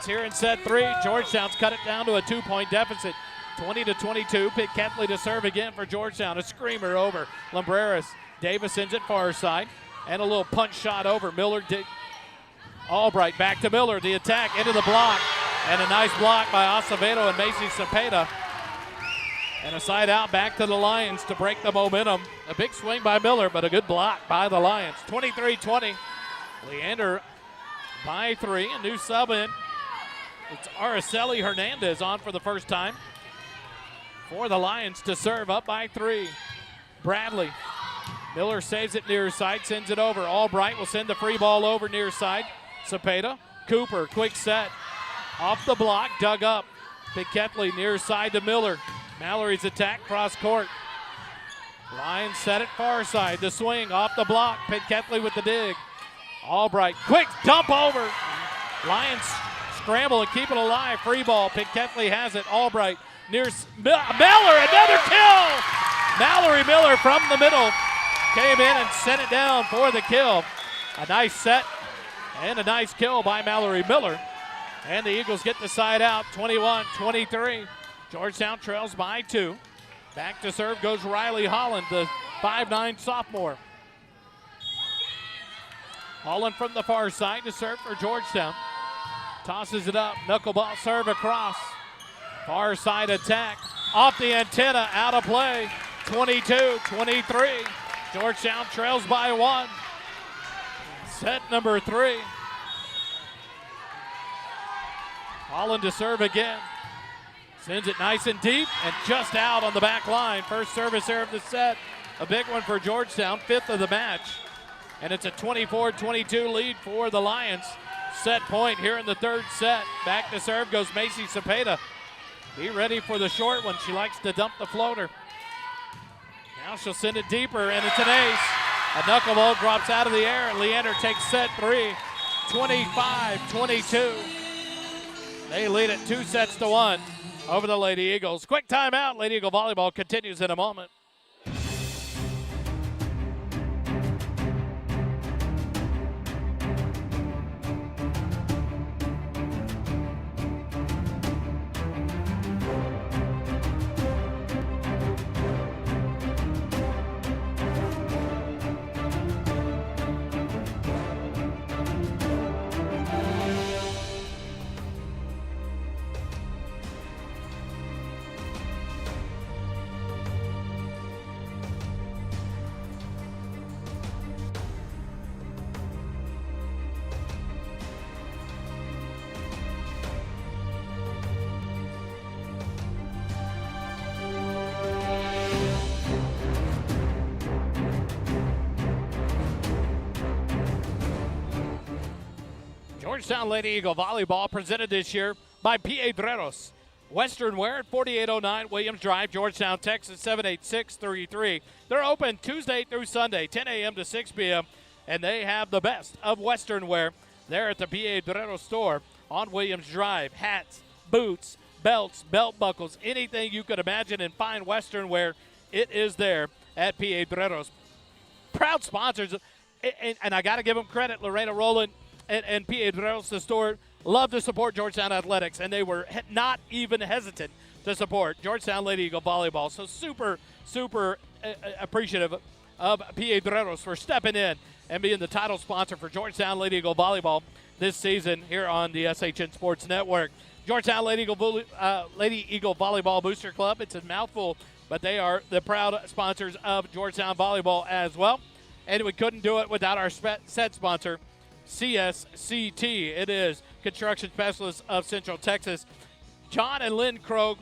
Here in set 3, Georgetown's cut it down to a 2-point deficit, 20-22. Pitt Ketley to serve again for Georgetown. A screamer over Lumbreras. Davis sends it far side, and a little punch shot over Miller. Albright back to Miller. The attack into the block, and a nice block by Acevedo and Macy Cepeda. And a side out back to the Lions to break the momentum. A big swing by Miller, but a good block by the Lions. 23-20. Leander by 3. A new sub in. It's Araceli Hernandez on for the first time for the Lions to serve up by 3. Bradley. Miller saves it near side, sends it over. Albright will send the free ball over near side. Cepeda. Cooper, quick set. Off the block, dug up. Pitt Ketley near side to Miller. Mallory's attack, cross court. Lions set it far side. The swing off the block. Pitt Ketley with the dig. Albright, quick dump over. Lions scramble and keep it alive. Free ball. Pitt Ketley has it. Albright near Miller. Another kill. Mallory Miller from the middle came in and sent it down for the kill. A nice set and a nice kill by Mallory Miller. And the Eagles get the side out. 21-23. Georgetown trails by 2. Back to serve goes Riley Holland, the 5'9" sophomore. Holland from the far side to serve for Georgetown. Tosses it up, knuckleball serve across. Far side attack, off the antenna, out of play. 22-23. Georgetown trails by 1. Set number 3. Holland to serve again. Sends it nice and deep and just out on the back line. First service error of the set. A big one for Georgetown, 5th of the match. And it's a 24-22 lead for the Lions. Set point here in the 3rd set. Back to serve goes Macy Cepeda. Be ready for the short one. She likes to dump the floater. Now she'll send it deeper, and it's an ace. A knuckleball drops out of the air, and Leander takes set 3, 25-22. They lead it 2-1 over the Lady Eagles. Quick timeout. Lady Eagle volleyball continues in a moment. Georgetown Lady Eagle Volleyball presented this year by Piedreros. Western Wear at 4809 Williams Drive, Georgetown, Texas, 78633. They're open Tuesday through Sunday, 10 a.m. to 6 p.m., and they have the best of Western Wear there at the Piedreros store on Williams Drive. Hats, boots, belts, belt buckles, anything you could imagine in fine Western Wear, it is there at Piedreros. Proud sponsors, and I got to give them credit, Lorena Rowland and Piedreros, the store, love to support Georgetown Athletics, and they were not even hesitant to support Georgetown Lady Eagle Volleyball. So super, super appreciative of Piedreros for stepping in and being the title sponsor for Georgetown Lady Eagle Volleyball this season here on the SHN Sports Network. Georgetown Lady Eagle Volleyball Booster Club, it's a mouthful, but they are the proud sponsors of Georgetown Volleyball as well. And we couldn't do it without our set sponsor, CSCT. It is Construction Specialists of Central Texas. John and Lynn Krogh,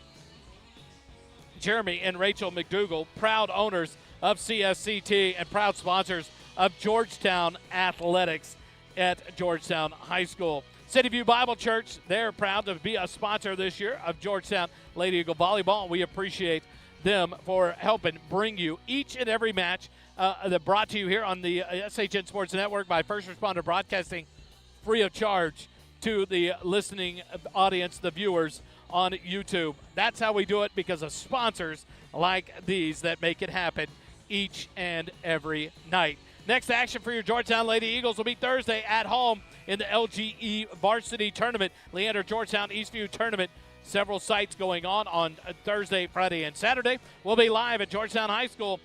Jeremy and Rachel McDougall, proud owners of CSCT and proud sponsors of Georgetown Athletics at Georgetown High School. City View Bible Church, they're proud to be a sponsor this year of Georgetown Lady Eagle Volleyball, and we appreciate them for helping bring you each and every match that brought to you here on the SHN Sports Network by First Responder Broadcasting, free of charge to the listening audience, the viewers on YouTube. That's how we do it, because of sponsors like these that make it happen each and every night. Next action for your Georgetown Lady Eagles will be Thursday at home in the LGE Varsity Tournament, Leander Georgetown Eastview Tournament. Several sites going on Thursday, Friday, and Saturday. We'll be live at Georgetown High School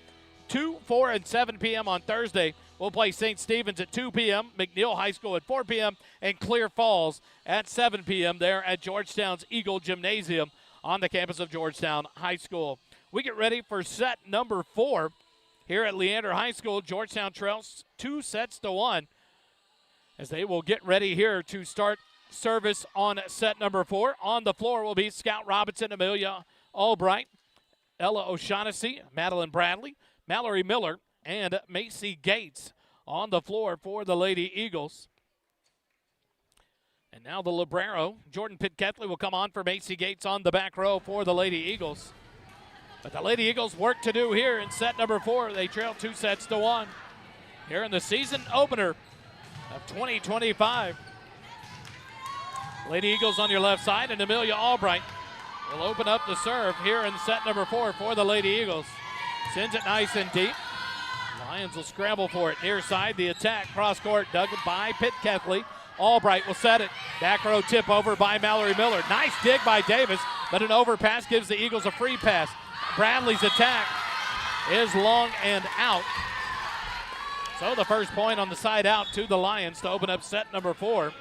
2, 4, and 7 p.m. on Thursday. We'll play St. Stephen's at 2 p.m., McNeil High School at 4 p.m., and Clear Falls at 7 p.m. there at Georgetown's Eagle Gymnasium on the campus of Georgetown High School. We get ready for set number 4 here at Leander High School. Georgetown trails 2-1 as they will get ready here to start service on set number 4. On the floor will be Scout Robinson, Amelia Albright, Ella O'Shaughnessy, Madeline Bradley, Mallory Miller, and Macy Gates on the floor for the Lady Eagles. And now the libero, Jordan Pitketley, will come on for Macy Gates on the back row for the Lady Eagles. But the Lady Eagles work to do here in set number 4. They trail 2-1 here in the season opener of 2025. Lady Eagles on your left side, and Amelia Albright will open up the serve here in set number 4 for the Lady Eagles. Sends it nice and deep. Lions will scramble for it. Near side, the attack. Cross court, dug by Pitketley. Albright will set it. Back row tip over by Mallory Miller. Nice dig by Davis, but an overpass gives the Eagles a free pass. Bradley's attack is long and out. So the first point on the side out to the Lions to open up set number 4.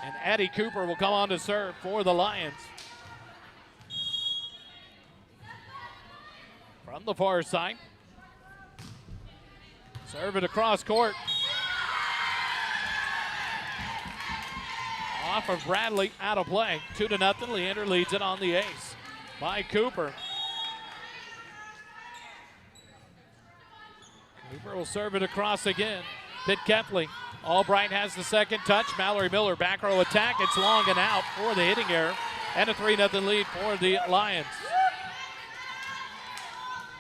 And Addie Cooper will come on to serve for the Lions. From the far side. Serve it across court. Off of Bradley, out of play. 2-0. Leander leads it on the ace by Cooper. Cooper will serve it across again. Pitketley. Albright has the second touch. Mallory Miller, back row attack. It's long and out for the hitting error. And a 3-0 lead for the Lions.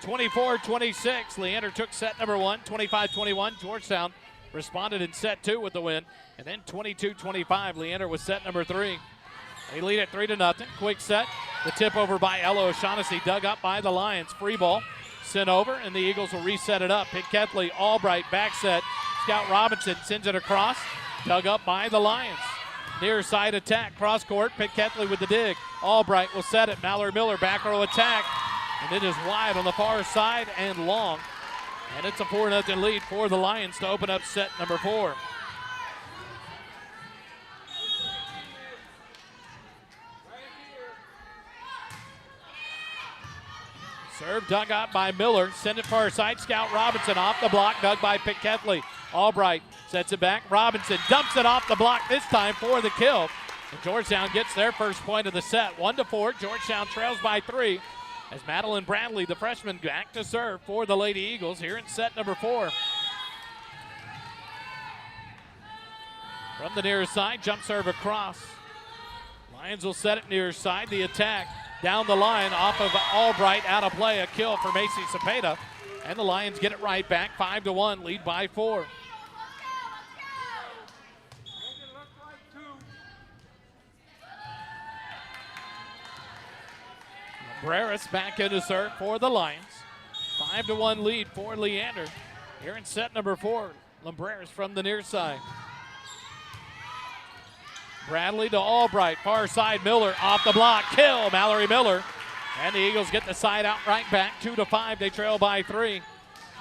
24-26. Leander took set number 1. 25-21. Georgetown responded in set 2 with the win. And then 22-25. Leander with set number 3. They lead at 3-0. Quick set. The tip over by Ella O'Shaughnessy, dug up by the Lions. Free ball sent over, and the Eagles will reset it up. Pitketley, Albright, back set. Scout Robinson sends it across. Dug up by the Lions. Near side attack. Cross court. Pitketley with the dig. Albright will set it. Mallory Miller, back row attack. And it is wide on the far side and long. And it's a 4-0 lead for the Lions to open up set number 4. Serve dug out by Miller. Send it far side. Scout Robinson off the block. Dug by Pitketley. Albright sets it back. Robinson dumps it off the block this time for the kill. And Georgetown gets their first point of the set. 1-4. Georgetown trails by 3. As Madeline Bradley, the freshman, back to serve for the Lady Eagles here in set number 4. From the near side, jump serve across. Lions will set it near side. The attack down the line off of Albright, out of play. A kill for Macy Cepeda. And the Lions get it right back, 5-1, lead by 4. Breris back into serve for the Lions. 5-1 lead for Leander. Here in set number 4, Lumbreras from the near side. Bradley to Albright, far side, Miller off the block, kill, Mallory Miller. And the Eagles get the side out right back, 2-5, they trail by 3.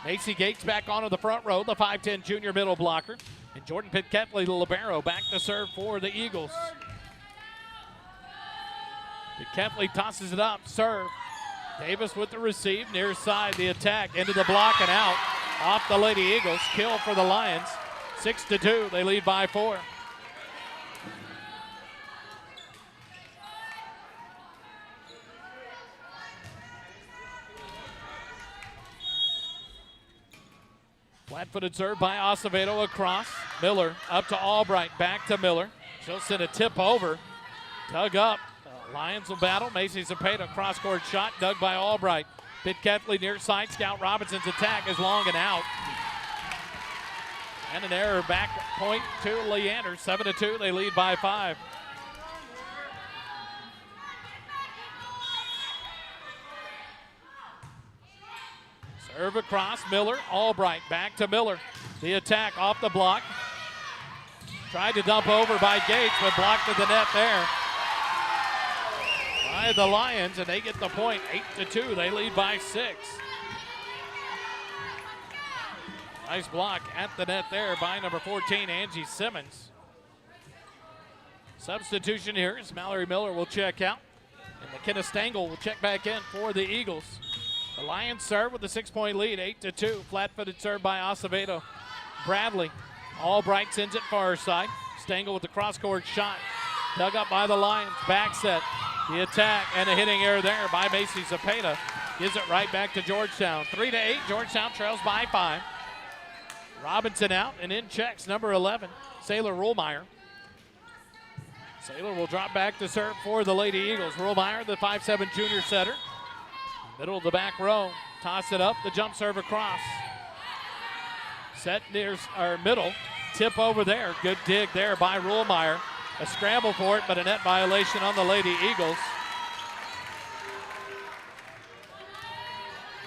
Macy Gates back onto the front row, the 5'10 junior middle blocker. And Jordan Pitketley, the libero, back to serve for the Eagles. Pitketley tosses it up, serve. Davis with the receive, near side, the attack, into the block and out. Off the Lady Eagles, kill for the Lions. 6-2, they lead by 4. Flat-footed serve by Acevedo across. Miller up to Albright, back to Miller. She'll send a tip over. Dug up. Lions will battle. Macy Cepeda, cross-court shot, dug by Albright. Pitketley near side. Scout Robinson's attack is long and out. And an error back point to Leander. 7-2, they lead by 5. Serve across, Miller, Albright, back to Miller. The attack off the block. Tried to dump over by Gates, but blocked at the net there by the Lions, and they get the point, 8-2. They lead by 6. Nice block at the net there by number 14, Angie Simmons. Substitution here is Mallory Miller will check out, and McKenna Stengel will check back in for the Eagles. The Lions serve with a 6-point lead, 8-2. Flat-footed serve by Acevedo. Bradley. Albright sends it far side. Stengel with the cross-court shot. Dug up by the Lions. Back set. The attack and a hitting error there by Macy Cepeda. Gives it right back to Georgetown. 3-8. Georgetown trails by 5. Robinson out, and in checks number 11, Sailor Ruhlmeyer. Sailor will drop back to serve for the Lady Eagles. Ruhlmeyer, the 5'7 junior setter. Middle of the back row, toss it up, the jump serve across. Set near our middle, tip over there. Good dig there by Ruhlmeyer. A scramble for it, but a net violation on the Lady Eagles.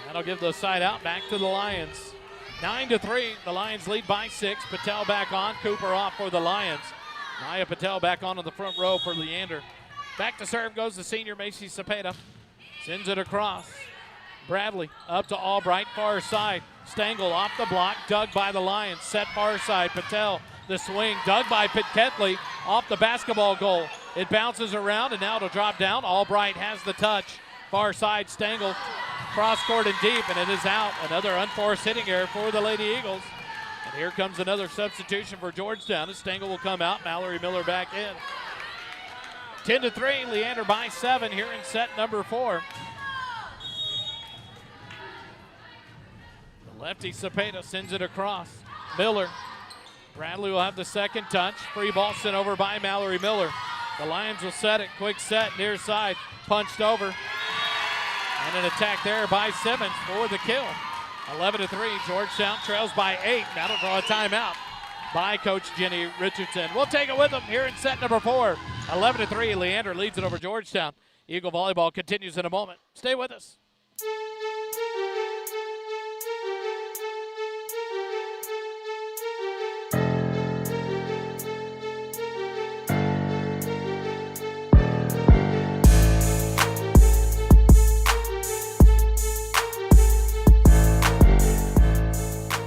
That'll give the side out back to the Lions. 9-3, the Lions lead by 6. Patel back on, Cooper off for the Lions. Maya Patel back onto the front row for Leander. Back to serve goes the senior Macy Cepeda. Sends it across. Bradley up to Albright, far side. Stengel off the block, dug by the Lions. Set far side, Patel, the swing, dug by Pitketley, off the basketball goal. It bounces around, and now it'll drop down. Albright has the touch. Far side, Stengel, cross court and deep, and it is out. Another unforced hitting error for the Lady Eagles. And here comes another substitution for Georgetown, as Stengel will come out. Mallory Miller back in. 10-3, Leander by 7 here in set number 4. The lefty Cepeda sends it across. Miller. Bradley will have the second touch. Free ball sent over by Mallory Miller. The Lions will set it. Quick set, near side. Punched over. And an attack there by Simmons for the kill. 11-3, Georgetown trails by 8. That'll draw a timeout by Coach Jenny Richardson. We'll take it with them here in set number 4. 11-3, Leander leads it over Georgetown. Eagle volleyball continues in a moment. Stay with us.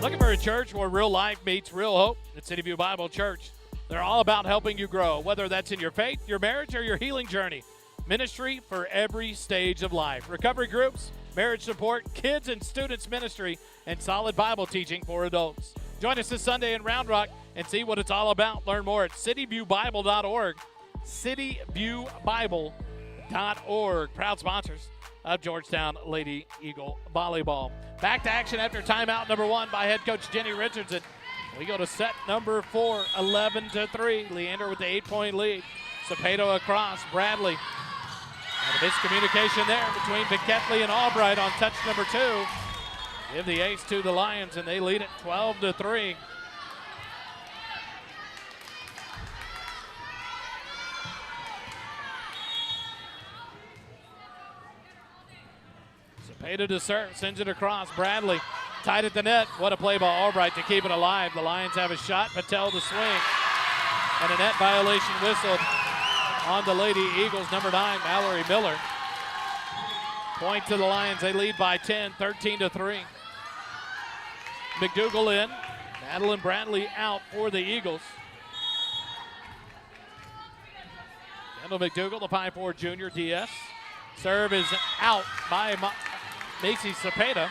Looking for a church where real life meets real hope? At City View Bible Church. They're all about helping you grow, whether that's in your faith, your marriage, or your healing journey. Ministry for every stage of life. Recovery groups, marriage support, kids and students ministry, and solid Bible teaching for adults. Join us this Sunday in Round Rock and see what it's all about. Learn more at cityviewbible.org. cityviewbible.org. Proud sponsors of Georgetown Lady Eagle Volleyball. Back to action after timeout number 1 by head coach Jenny Richardson. We go to set number 4, 11-3. Leander with the 8-point lead. Cepeda across, Bradley. And a miscommunication there between Ketley and Albright on touch number 2. Give the ace to the Lions, and they lead it 12-3. Cepeda to serve, sends it across. Bradley tied at the net. What a play by Albright to keep it alive. The Lions have a shot. Patel to swing. And a net violation whistled on the Lady Eagles, number 9, Mallory Miller. Point to the Lions. They lead by 10, 13-3. McDougal in. Madeline Bradley out for the Eagles. Kendall McDougal, the 5'4" junior, DS. Serve is out by Macy Cepeda.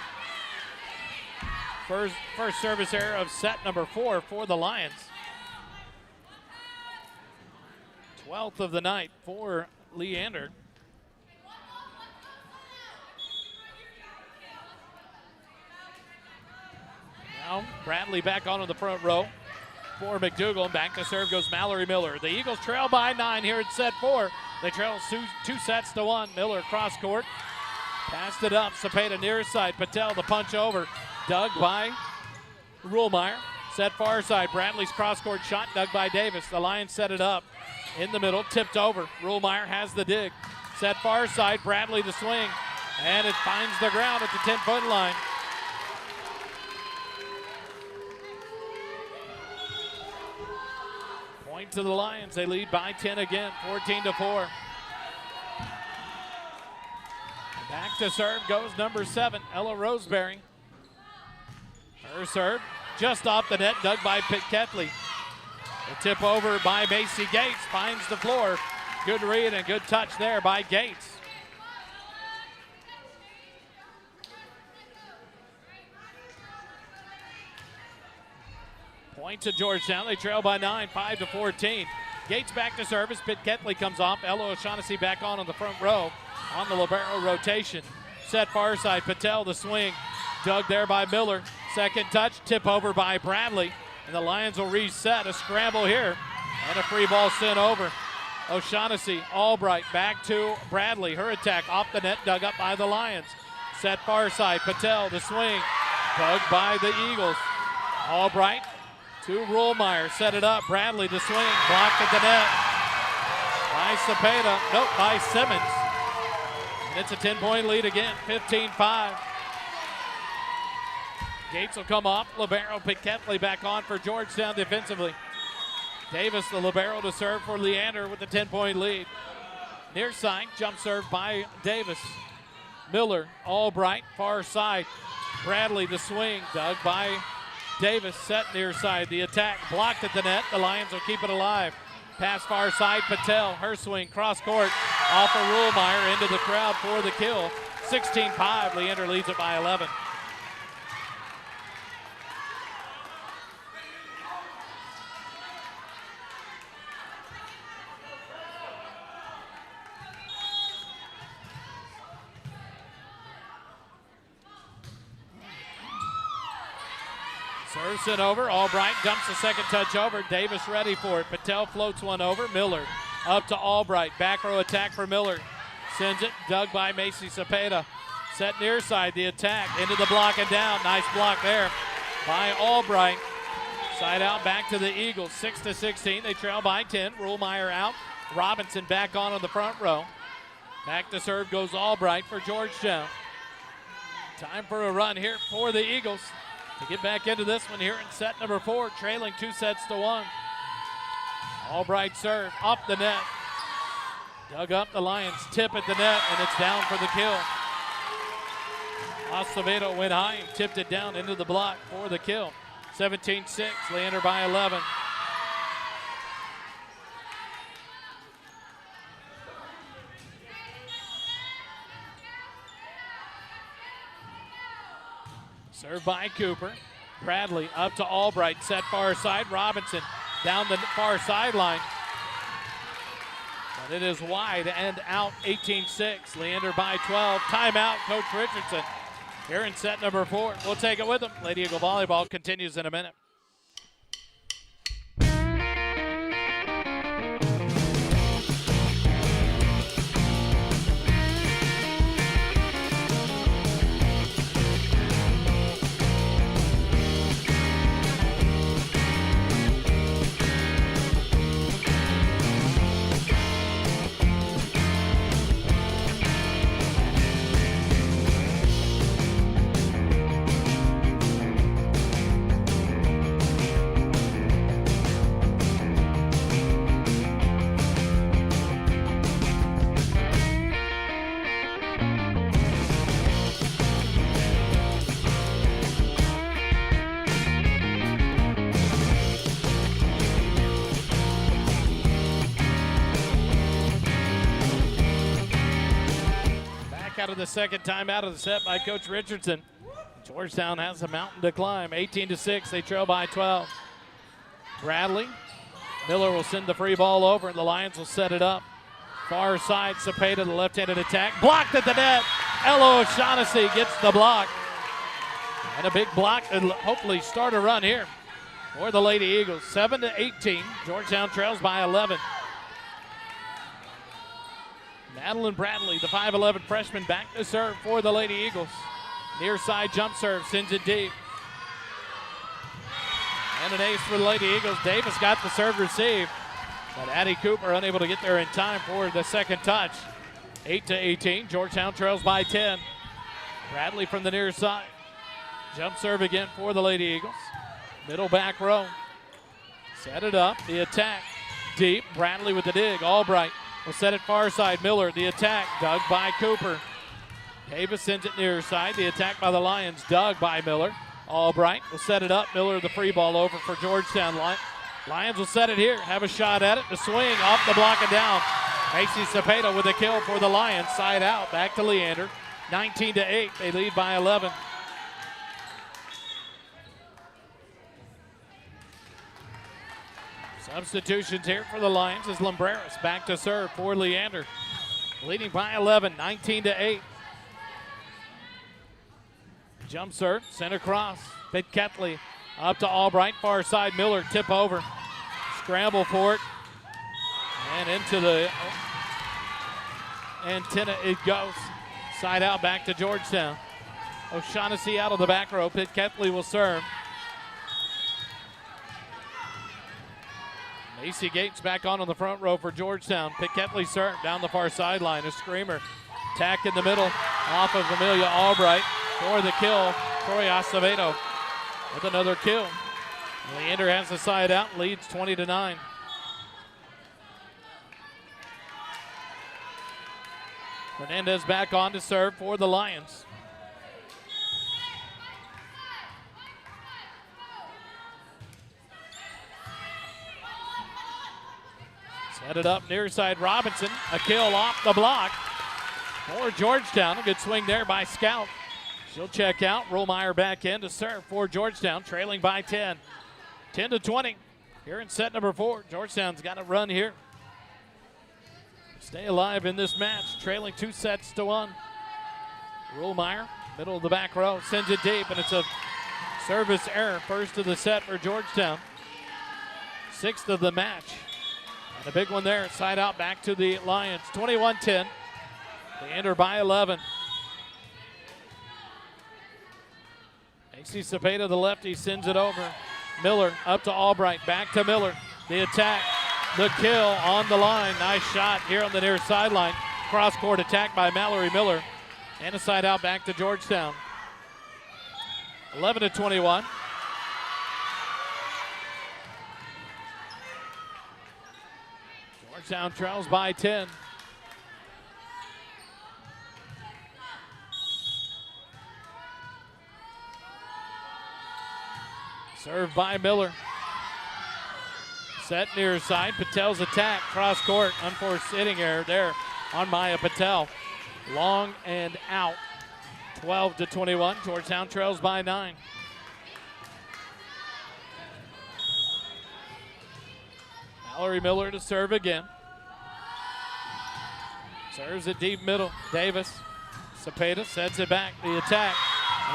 First service error of set number 4 for the Lions. 12th of the night for Leander. Now Bradley back on in the front row for McDougal. Back to serve goes Mallory Miller. The Eagles trail by 9 here in set 4. They trail 2-1. Miller cross court. Passed it up. Cepeda near side. Patel the punch over. Dug by Ruhlmeyer. Set far side. Bradley's cross court shot dug by Davis. The Lions set it up in the middle. Tipped over. Ruhlmeyer has the dig. Set far side. Bradley the swing. And it finds the ground at the 10-foot line. Point to the Lions. They lead by 10 again, 14-4. Back to serve goes number 7, Ella Roseberry. Her serve just off the net, dug by Ketley. The tip over by Macy Gates, finds the floor. Good read and good touch there by Gates. Point to Georgetown. They trail by 9, 5-14. Gates back to service. Ketley comes off. Ella O'Shaughnessy back on the front row on the libero rotation. Set far side. Patel the swing. Dug there by Miller. Second touch. Tip over by Bradley. And the Lions will reset. A scramble here. And a free ball sent over. O'Shaughnessy, Albright back to Bradley. Her attack off the net. Dug up by the Lions. Set far side. Patel the swing. Dug by the Eagles. Albright to Ruhlmeyer, set it up. Bradley to swing, blocked at the net by Cepeda. Nope, by Simmons. And it's a 10-point lead again, 15-5. Gates will come off. Libero Ketley back on for Georgetown defensively. Davis, the libero, to serve for Leander with the 10-point lead. Near side, jump serve by Davis. Miller, Albright, far side. Bradley the swing, dug by Davis, set near side. The attack blocked at the net. The Lions will keep it alive. Pass far side, Patel, her swing, cross court, off of Ruhlmeyer into the crowd for the kill. 16-5, Leander leads it by 11. Serves it over. Albright dumps the second touch over. Davis ready for it. Patel floats one over. Miller up to Albright. Back row attack for Miller. Sends it. Dug by Macy Cepeda. Set near side. The attack into the block and down. Nice block there by Albright. Side out back to the Eagles. 6-16. They trail by 10. Ruhlmeyer out. Robinson back on the front row. Back to serve goes Albright for Georgetown. Time for a run here for the Eagles to get back into this one here in set number 4, trailing 2-1. Albright serve, up the net. Dug up, the Lions tip at the net, and it's down for the kill. Acevedo went high and tipped it down into the block for the kill. 17-6, Leander by 11. Served by Cooper. Bradley up to Albright, set far side. Robinson down the far sideline. But it is wide and out, 18-6. Leander by 12. Timeout, Coach Richardson. Here in set number 4. We'll take it with him. Lady Eagle Volleyball continues in a minute. out of the second time out of the set by Coach Richardson. Georgetown has a mountain to climb. 18-6, they trail by 12. Bradley. Miller will send the free ball over, and the Lions will set it up. Far side, Cepeda, the left-handed attack. Blocked at the net. Ella O'Shaughnessy gets the block. And a big block and hopefully start a run here for the Lady Eagles. 7-18. Georgetown trails by 11. Madeline Bradley, the 5'11 freshman, back to serve for the Lady Eagles. Near side jump serve, sends it deep. And an ace for the Lady Eagles. Davis got the serve receive, but Addie Cooper unable to get there in time for the second touch. 8-18, Georgetown trails by 10. Bradley from the near side. Jump serve again for the Lady Eagles. Middle back row. Set it up, the attack. Deep, Bradley with the dig. Albright will set it far side. Miller, the attack, dug by Cooper. Davis sends it near side. The attack by the Lions, dug by Miller. Albright will set it up. Miller the free ball over for Georgetown. Lions will set it here, have a shot at it. The swing off the block and down. Macy Cepeda with a kill for the Lions. Side out, back to Leander. 19-8, they lead by 11. Substitutions here for the Lions as Lumbreras back to serve for Leander. Leading by 11, 19-8. Jump serve, center cross. Pitketley up to Albright, far side. Miller tip over. Scramble for it. And into the antenna it goes. Side out back to Georgetown. O'Shaughnessy out of the back row. Pitketley will serve. Macy Gates back on the front row for Georgetown. Pitketley serve down the far sideline. A screamer. Tack in the middle off of Amelia Albright for the kill. Troy Acevedo with another kill. Leander has the side out, leads 20-9. Hernandez back on to serve for the Lions. Set it up near side. Robinson, a kill off the block for Georgetown. A good swing there by Scout. She'll check out. Rollmeyer back in to serve for Georgetown, trailing by 10. 10-20 here in set number 4. Georgetown's got a run here. Stay alive in this match, trailing 2-1. Rollmeyer, middle of the back row, sends it deep, and it's a service error. First of the set for Georgetown. 6th of the match. And a big one there, side out back to the Lions. 21-10. Leander by 11. Macy Cepeda, the lefty, sends it over. Miller up to Albright, back to Miller. The attack, the kill on the line. Nice shot here on the near sideline. Cross-court attack by Mallory Miller. And a side out back to Georgetown. 11-21. Georgetown trails by 10. Served by Miller. Set near side. Patel's attack. Cross court. Unforced hitting error there on Maya Patel. Long and out. 12-21. Georgetown trails by 9. Mallory Miller to serve again. Serves it deep middle. Davis. Cepeda sets it back. The attack.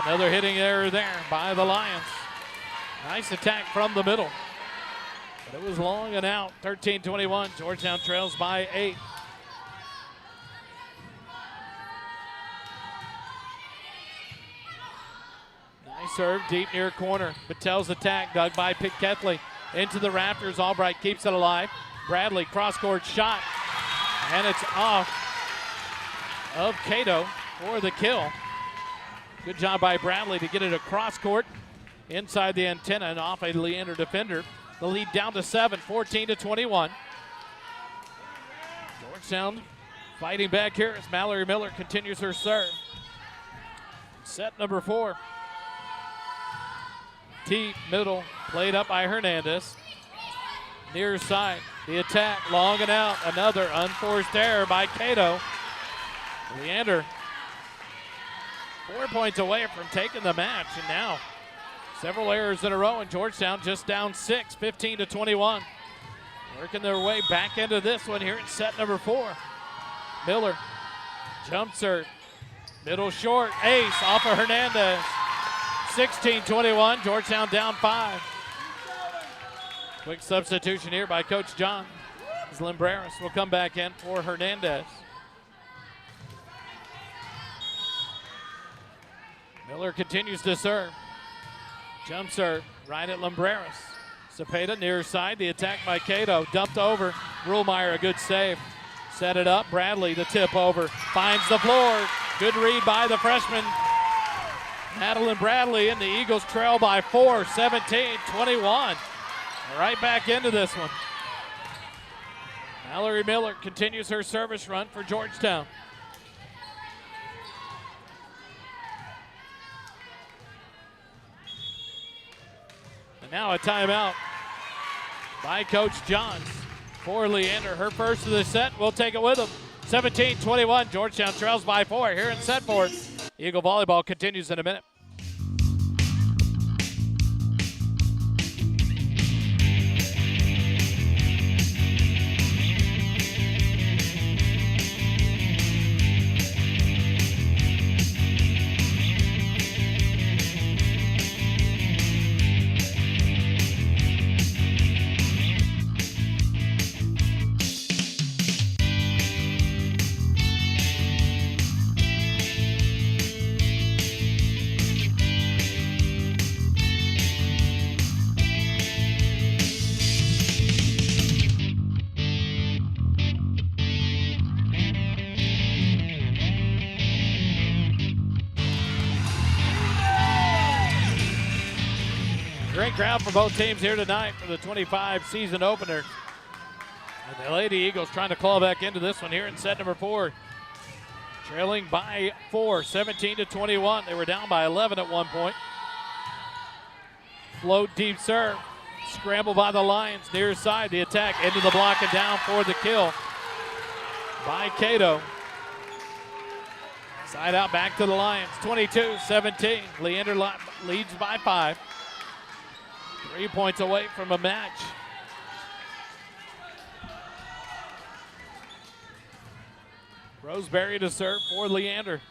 Another hitting error there by the Lions. Nice attack from the middle. But it was long and out. 13-21. Georgetown trails by 8. Nice serve deep near corner. Patel's attack dug by Pitketley. Into the rafters. Albright keeps it alive. Bradley cross-court shot. And it's off of Cato for the kill. Good job by Bradley to get it across court. Inside the antenna and off a Leander defender. The lead down to 7, 14-21. Georgetown fighting back here as Mallory Miller continues her serve. Set number 4. T middle, played up by Hernandez. Near side, the attack, long and out. Another unforced error by Cato. Leander 4 points away from taking the match, and now several errors in a row, and Georgetown just down 6, 15-21. Working their way back into this one here in set number 4. Miller, jump serve, middle short, ace off of Hernandez. 16-21, Georgetown down 5. Quick substitution here by Coach John. As Limbreras will come back in for Hernandez. Miller continues to serve. Jump serve, right at Limbreras. Cepeda near side, the attack by Cato. Dumped over, Ruhlmeyer, a good save. Set it up, Bradley, the tip over. Finds the floor, good read by the freshman. Madeline Bradley, and the Eagles trail by 4, 17-21. Right back into this one. Mallory Miller continues her service run for Georgetown. And now a timeout by Coach Johns for Leander. Her first of the set. We'll take it with them. 17-21. Georgetown trails by 4 here in set 4. Eagle volleyball continues in a minute. Great crowd for both teams here tonight for the 25 season opener. And the Lady Eagles trying to claw back into this one here in set number 4. Trailing by 4, 17-21. They were down by 11 at one point. Float deep serve. Scramble by the Lions near side. The attack into the block and down for the kill by Cato. Side out back to the Lions. 22-17. Leander leads by 5. 3 points away from a match. Roseberry to serve for Leander.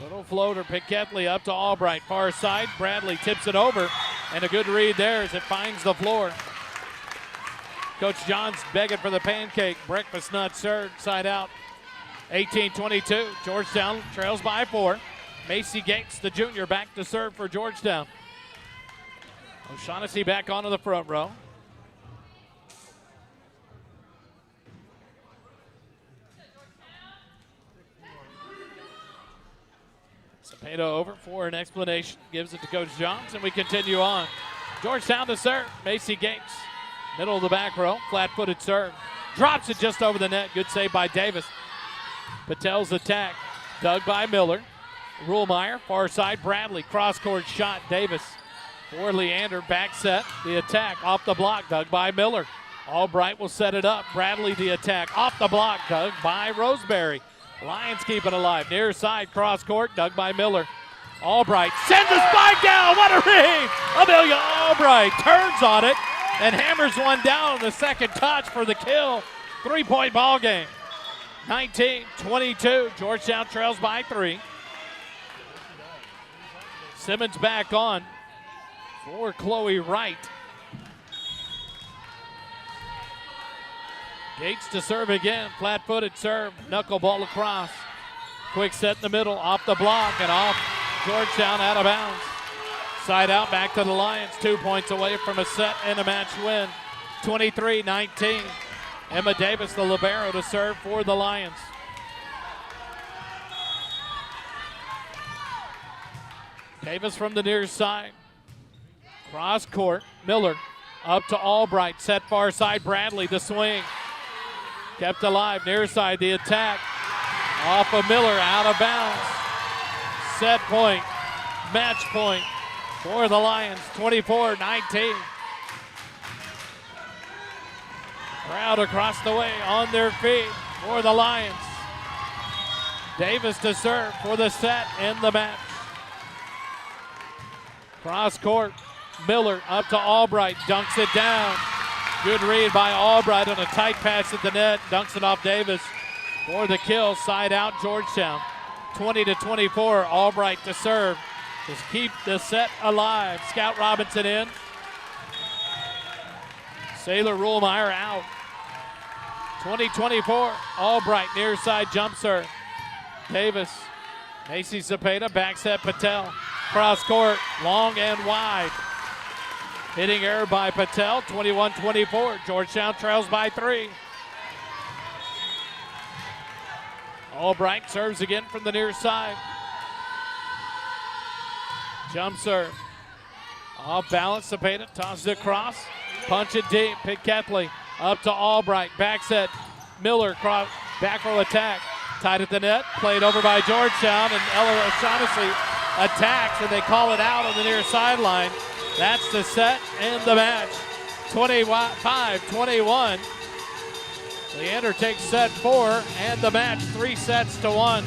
Little floater, Piquetley up to Albright. Far side, Bradley tips it over. And a good read there as it finds the floor. Coach Johns begging for the pancake. Breakfast nut served, side out. 18-22, Georgetown trails by 4. Macy Gates, the junior, back to serve for Georgetown. O'Shaughnessy back onto the front row. Cepeda over for an explanation. Gives it to Coach Johns, and we continue on. Georgetown to serve. Macy Gates, middle of the back row. Flat-footed serve. Drops it just over the net. Good save by Davis. Patel's attack. Dug by Miller. Ruhlmeyer, far side. Bradley, cross-court shot. Davis. For Leander, back set, the attack, off the block, dug by Miller. Albright will set it up. Bradley, the attack, off the block, dug by Roseberry. Lions keep it alive. Near side, cross court, dug by Miller. Albright sends a spike down. What a read! Amelia Albright turns on it and hammers one down on the second touch for the kill. 3-point ball game. 19-22. Georgetown trails by 3. Simmons back on for Chloe Wright. Gates to serve again. Flat-footed serve. Knuckleball across. Quick set in the middle. Off the block and off Georgetown out of bounds. Side out back to the Lions. 2 points away from a set and a match win. 23-19. Emma Davis, the libero, to serve for the Lions. Davis from the near side. Cross court. Miller up to Albright. Set far side. Bradley, the swing. Kept alive. Near side, the attack. Off of Miller, out of bounds. Set point. Match point for the Lions. 24-19. Crowd across the way on their feet for the Lions. Davis to serve for the set and the match. Cross court, Miller up to Albright, dunks it down. Good read by Albright on a tight pass at the net, dunks it off Davis for the kill. Side out Georgetown. 20-24, Albright to serve. Just keep the set alive. Scout Robinson in. Sailor Ruhlmeyer out. 20-24, Albright near side jump serve. Davis, Macy Zepeda, back set Patel. Cross court, long and wide. Hitting error by Patel, 21-24. Georgetown trails by 3. Albright serves again from the near side. Jump serve. Off balance, Zepeda tosses it across. Punch it deep, Pitt Ketley. Up to Albright, back set. Miller, cross, back row attack. Tied at the net, played over by Georgetown, and Ella O'Shaughnessy attacks, and they call it out on the near sideline. That's the set and the match. 25-21. Leander takes set 4 and the match 3 sets to 1.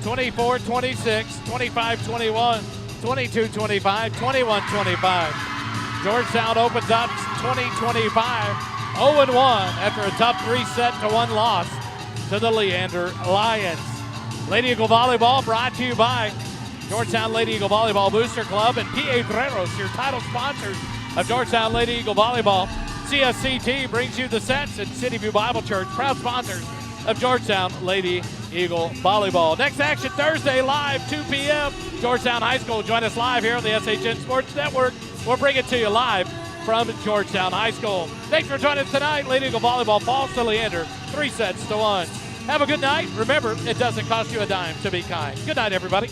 24-26, 25-21, 22-25, 21-25. Georgetown opens up 20-25, 0-1 after a tough 3-set-to-1 loss to the Leander Lions. Lady Eagle Volleyball brought to you by Georgetown Lady Eagle Volleyball Booster Club and Piedreros, your title sponsors of Georgetown Lady Eagle Volleyball. CSCT brings you the sets, and City View Bible Church, proud sponsors of Georgetown Lady Eagle Volleyball. Next action Thursday, live 2 p.m. Georgetown High School. Join us live here on the SHN Sports Network. We'll bring it to you live from Georgetown High School. Thanks for joining us tonight. Lady Eagle Volleyball falls to Leander, 3 sets to 1. Have a good night. Remember, it doesn't cost you a dime to be kind. Good night, everybody.